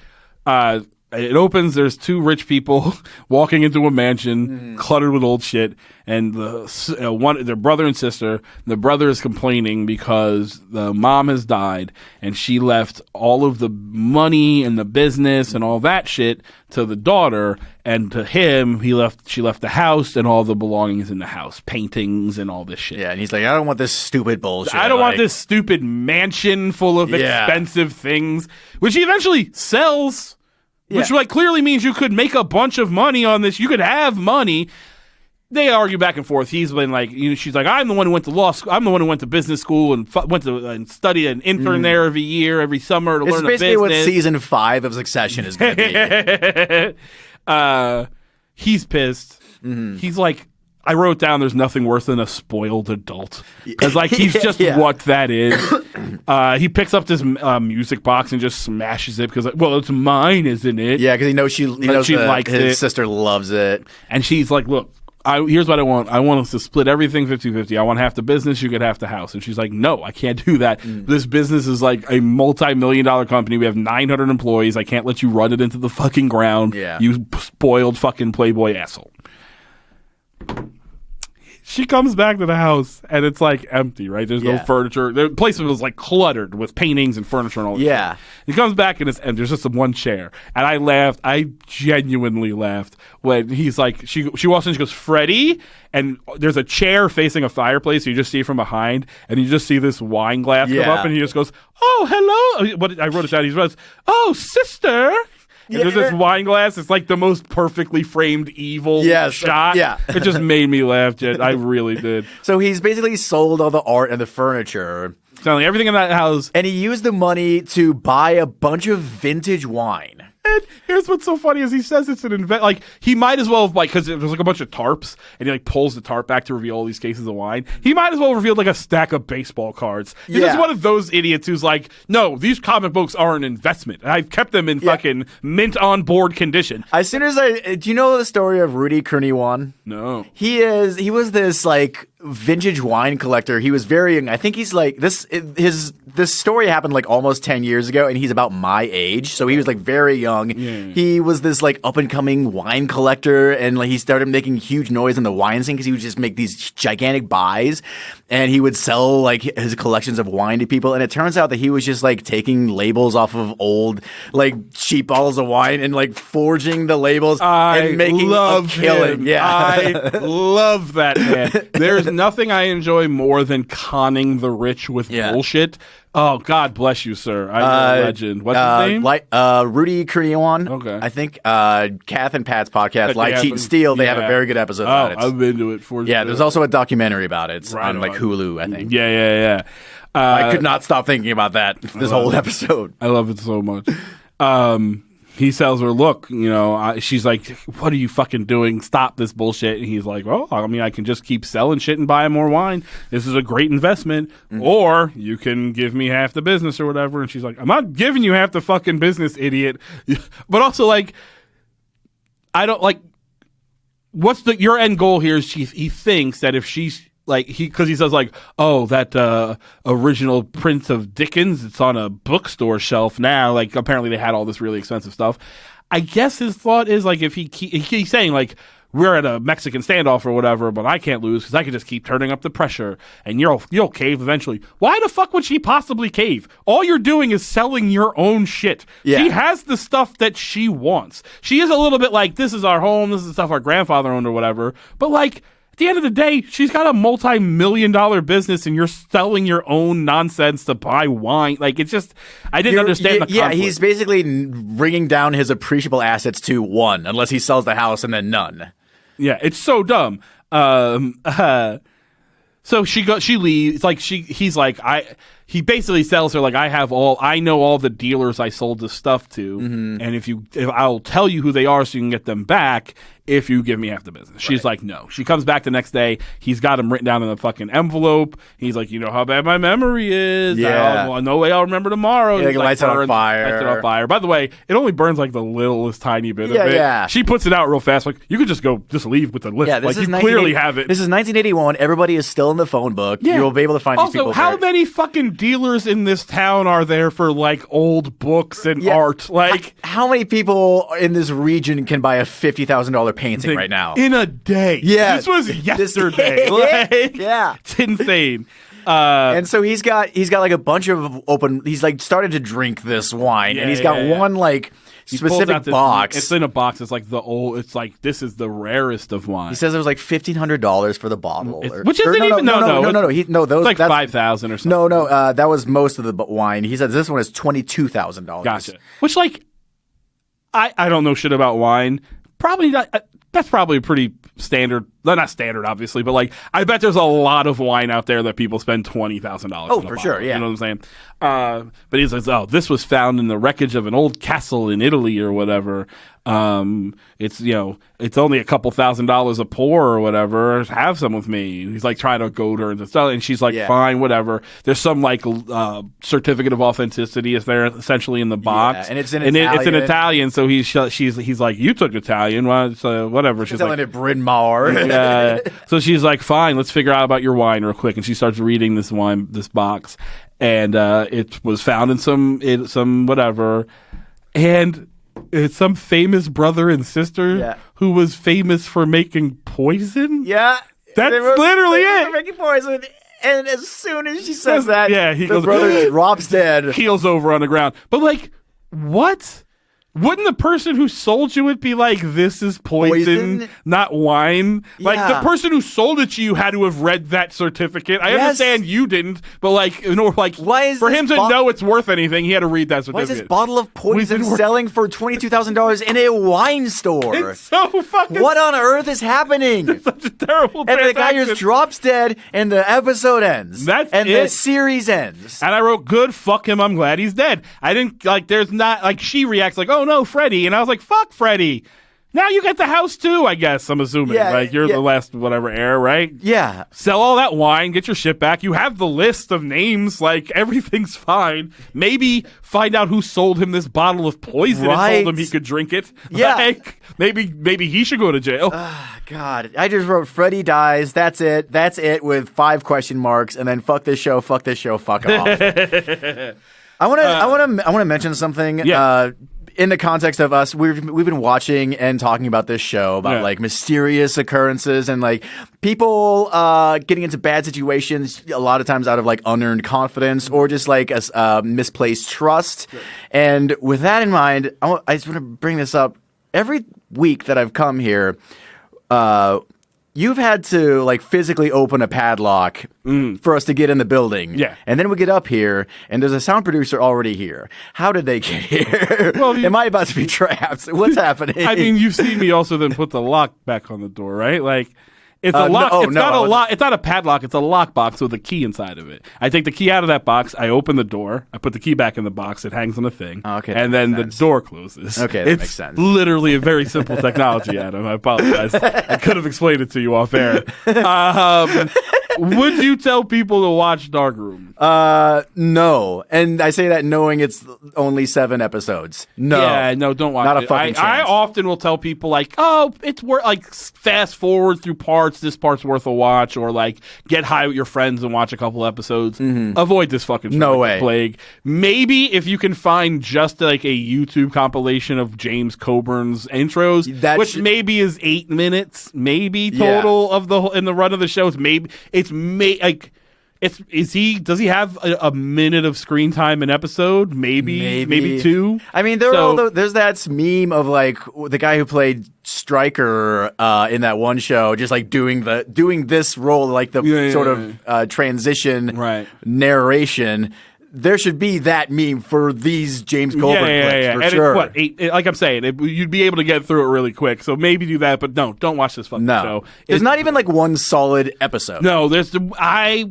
A: It opens. There's two rich people walking into a mansion cluttered with old shit, and their brother and sister. The brother is complaining because the mom has died, and she left all of the money and the business and all that shit to the daughter, and to him, she left the house and all the belongings in the house, paintings and all this shit.
B: Yeah, and he's like, I don't want this stupid bullshit.
A: I don't want this stupid mansion full of expensive things, which he eventually sells. Which like clearly means you could make a bunch of money on this. You could have money. They argue back and forth. He's been like, she's like, I'm the one who went to law school. I'm the one who went to business school and went to and studied an intern there every year, every summer to learn the business.
B: It's basically what season 5 of Succession is going to
A: be. He's pissed. He's like, I wrote down there's nothing worse than a spoiled adult. Because like he's just what that is. He picks up this music box and just smashes it because, well, it's mine, isn't it?
B: Yeah, because he knows she
A: likes
B: his
A: it.
B: Sister loves it.
A: And she's like, look, here's what I want. I want us to split everything 50-50. I want half the business, you get half the house. And she's like, no, I can't do that. This business is like a multi-million-dollar company. We have 900 employees. I can't let you run it into the fucking ground.
B: Yeah.
A: You spoiled fucking Playboy asshole. She comes back to the house, and it's, like, empty, right? There's no furniture. The place was, like, cluttered with paintings and furniture and all that.
B: Yeah.
A: He comes back, and there's just one chair. And I laughed. I genuinely laughed when he's like, she walks in, she goes, Freddie? And there's a chair facing a fireplace, so you just see it from behind, and you just see this wine glass come up, and he just goes, oh, hello. I wrote it down. He goes, oh, sister. And there's this wine glass. It's like the most perfectly framed evil shot.
B: Yeah.
A: It just made me laugh, Jed. I really did.
B: So he's basically sold all the art and the furniture.
A: Selling everything in that house.
B: And he used the money to buy a bunch of vintage wine.
A: And here's what's so funny is he says it's an like he might as well have because there's like a bunch of tarps and he like pulls the tarp back to reveal all these cases of wine. He might as well reveal like a stack of baseball cards. He's just one of those idiots who's like, no, these comic books are an investment. I've kept them in fucking mint on board condition.
B: As soon as do you know the story of Rudy Kurniawan?
A: No.
B: He was this like vintage wine collector. He was very young. I think he's like this story happened like almost 10 years ago and he's about my age. So he was like very young. Yeah. He was this like up and coming wine collector and like he started making huge noise in the wine scene because he would just make these gigantic buys and he would sell like his collections of wine to people. And it turns out that he was just like taking labels off of old like cheap bottles of wine and like forging the labels and making a killing. Yeah.
A: I love that man. There's nothing I enjoy more than conning the rich with bullshit. Oh, God bless you, sir. I'm a legend. What's his name?
B: Rudy Kurniawan.
A: Okay.
B: I think Kath and Pat's podcast, Lie, Cheat, and Steal, they have a very good episode about it.
A: I've been to it for
B: Yeah, there's also a documentary about it. It's on like Hulu, I think.
A: Yeah.
B: I could not stop thinking about that this whole episode.
A: I love it so much. He tells her, look, she's like, what are you fucking doing? Stop this bullshit. And he's like, well, I mean, I can just keep selling shit and buying more wine. This is a great investment. Mm-hmm. Or you can give me half the business or whatever. And she's like, I'm not giving you half the fucking business, idiot. But also, like, I don't, like, what's your end goal here is he thinks that if she's, like because he says like, oh, that original print of Dickens, it's on a bookstore shelf now. Like apparently they had all this really expensive stuff. I guess his thought is like if he's saying like we're at a Mexican standoff or whatever, but I can't lose because I can just keep turning up the pressure and you'll cave eventually. Why the fuck would she possibly cave? All you're doing is selling your own shit. Yeah. She has the stuff that she wants. She is a little bit like this is our home, this is the stuff our grandfather owned or whatever. But like. the end of the day, she's got a multi-million-dollar business, and you're selling your own nonsense to buy wine. Like, it's just, I didn't understand the conflict.
B: Yeah, he's basically bringing down his appreciable assets to 1, unless he sells the house, and then none.
A: Yeah, it's so dumb. So she leaves. It's like he's like, he basically tells her, like, I know all the dealers I sold this stuff to, and if I'll tell you who they are so you can get them back if you give me half the business. She's like, no. She comes back the next day. He's got them written down in a fucking envelope. He's like, you know how bad my memory is.
B: Yeah.
A: No way I'll remember tomorrow.
B: Yeah, lights it on fire.
A: Lights it on fire. By the way, it only burns like the littlest tiny bit of it.
B: Yeah.
A: She puts it out real fast. Like, you could just leave with the list.
B: Yeah,
A: like, you clearly have it.
B: This is 1981. Everybody is still in the phone book. Yeah. You'll be able to find these people.
A: Also, how many fucking dealers in this town are there for, like, old books and art? Like,
B: how many people in this region can buy a $50,000 painting right now?
A: In a day.
B: Yeah.
A: This was yesterday. Like,
B: yeah.
A: It's insane.
B: And so he's got like a bunch of he's like started to drink this wine, and he's got one like specific box.
A: It's in a box. It's like it's like, this is the rarest of wine.
B: He says it was like $1,500 for the bottle.
A: Which isn't even, no.
B: Those,
A: it's like $5,000 or something.
B: No, that was most of the wine. He says this one is $22,000.
A: Gotcha. Which, like, I don't know shit about wine. Probably not. That's probably pretty standard. Well, not standard, obviously, but, like, I bet there's a lot of wine out there that people spend $20,000.
B: Oh, for sure, yeah.
A: You know what I'm saying? But he says, this was found in the wreckage of an old castle in Italy or whatever. It's, it's only a couple $1,000s a pour or whatever. Have some with me. He's like trying to goad her into stuff, and she's like, fine, whatever. There's some like certificate of authenticity is there essentially in the box,
B: and it's in Italian.
A: It's in Italian. So he's like, you took Italian, whatever. She's
B: telling
A: like,
B: it Bryn Mawr.
A: So she's like, fine, let's figure out about your wine real quick, and she starts reading this box, and it was found in some whatever, and it's some famous brother and sister who was famous for making poison.
B: Yeah,
A: that's literally it.
B: Making poison. And as soon as she says that,
A: he
B: the
A: goes,
B: brother drops dead,
A: keels over on the ground. But, like, what? Wouldn't the person who sold you it be like, this is poison? Not wine? Like, the person who sold it to you had to have read that certificate. I understand you didn't, but, like, for him to know it's worth anything, he had to read that certificate.
B: Why is this bottle of poison selling for $22,000 in a wine store?
A: It's so fucking...
B: What on earth is happening?
A: It's such a terrible
B: transaction. And the guy just drops dead, and the episode ends. The series ends.
A: And I wrote, good, fuck him, I'm glad he's dead. I didn't, like, there's not, like, she reacts like, oh, no, Freddie. And I was like, fuck Freddie. Now you get the house too, I guess, I'm assuming. Like, you're the last whatever heir, right?
B: Yeah.
A: Sell all that wine, get your shit back. You have the list of names. Like, everything's fine. Maybe find out who sold him this bottle of poison and told him he could drink it.
B: Yeah.
A: Like, maybe he should go to jail.
B: God. I just wrote, Freddie dies. That's it. That's it with 5 question marks. And then fuck this show, fuck off. I want to mention something.
A: Yeah.
B: In the context of us, we've been watching and talking about this show about like mysterious occurrences and like people getting into bad situations a lot of times out of like unearned confidence or just like a misplaced trust. Sure. And with that in mind, I just want to bring this up. Every week that I've come here, you've had to like physically open a padlock for us to get in the building.
A: Yeah.
B: And then we get up here and there's a sound producer already here. How did they get here?
A: Well,
B: am I about to be trapped? What's happening?
A: I mean, you've seen me also then put the lock back on the door, right? Like, it's a lock. It's not a padlock. It's a lock box with a key inside of it. I take the key out of that box. I open the door. I put the key back in the box. It hangs on the thing.
B: Okay,
A: and then the door closes.
B: Okay, that makes sense.
A: Literally a very simple technology, Adam. I apologize. I could have explained it to you off air. Would you tell people to watch Darkroom?
B: No. And I say that knowing it's only 7 episodes. No.
A: Yeah, no, don't watch it.
B: Not a fucking chance.
A: I often will tell people, like, oh, it's worth, like, fast forward through parts. This part's worth a watch. Or, like, get high with your friends and watch a couple episodes. Mm-hmm. Avoid this fucking
B: no way.
A: Plague. Maybe if you can find just, like, a YouTube compilation of James Coburn's intros, which maybe is 8 minutes, maybe total of in the run of the shows. Maybe it's like Does he have a minute of screen time an episode? Maybe 2.
B: I mean, there's that meme of like the guy who played Stryker in that one show, just like doing this role, like the sort of transition narration. There should be that meme for these James Goldberg clips, for
A: and
B: sure.
A: Like I'm saying, you'd be able to get through it really quick. So maybe do that, but no, don't watch this fucking show.
B: There's not even like one solid episode.
A: No, I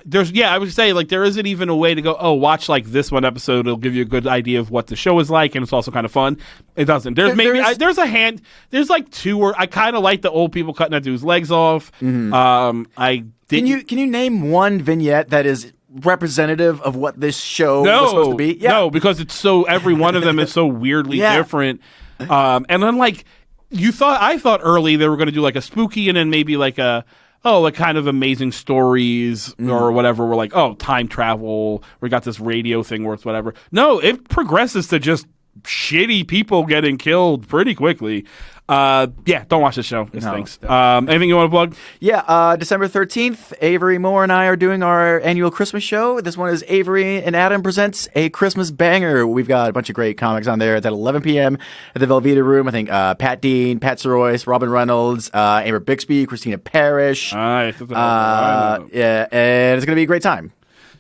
A: would say like there isn't even a way to go, watch like this one episode. It'll give you a good idea of what the show is like, and it's also kind of fun. It doesn't. There's like 2 where I kind of like the old people cutting that dude's legs off.
B: Mm-hmm. Can you name one vignette that is representative of what this show was supposed to be?
A: No, because it's every one of them is so weirdly different. And then like I thought early they were going to do like a spooky and then maybe like like kind of amazing stories or whatever. We're like, time travel. We got this radio thing where it's whatever. No, it progresses to just shitty people getting killed pretty quickly. Don't watch this show. It stinks. Anything you want to plug?
B: Yeah, December 13th, Avery Moore and I are doing our annual Christmas show. This one is Avery and Adam Presents a Christmas Banger. We've got a bunch of great comics on there. It's at 11 p.m. at the Velveeta Room. I think Pat Dean, Pat Sorois, Robin Reynolds, Amber Bixby, Christina Parrish. And it's going to be a great time.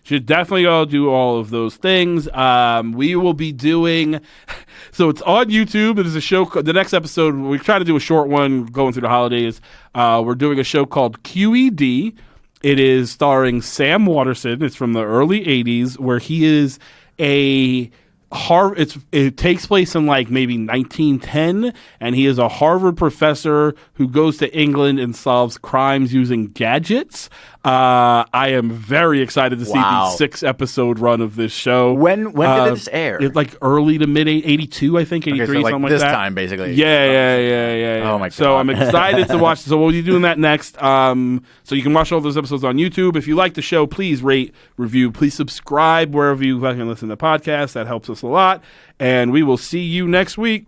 A: Should definitely go do all of those things. We will be doing... So it's on YouTube. It is a show... The next episode, we try to do a short one going through the holidays. We're doing a show called QED. It is starring Sam Waterston. It's from the early 80s, where he is a... It takes place in like maybe 1910, and he is a Harvard professor who goes to England and solves crimes using gadgets. I am very excited to see the 6-episode run of this show.
B: When did this air?
A: Like early to mid 82, I think, 83,
B: so
A: something like
B: this
A: that.
B: time, basically.
A: Yeah.
B: Oh my god!
A: So I'm excited to watch. So we'll be doing that next. So you can watch all those episodes on YouTube. If you like the show, please rate, review, please subscribe wherever you can listen to podcasts. That helps us a lot. And we will see you next week.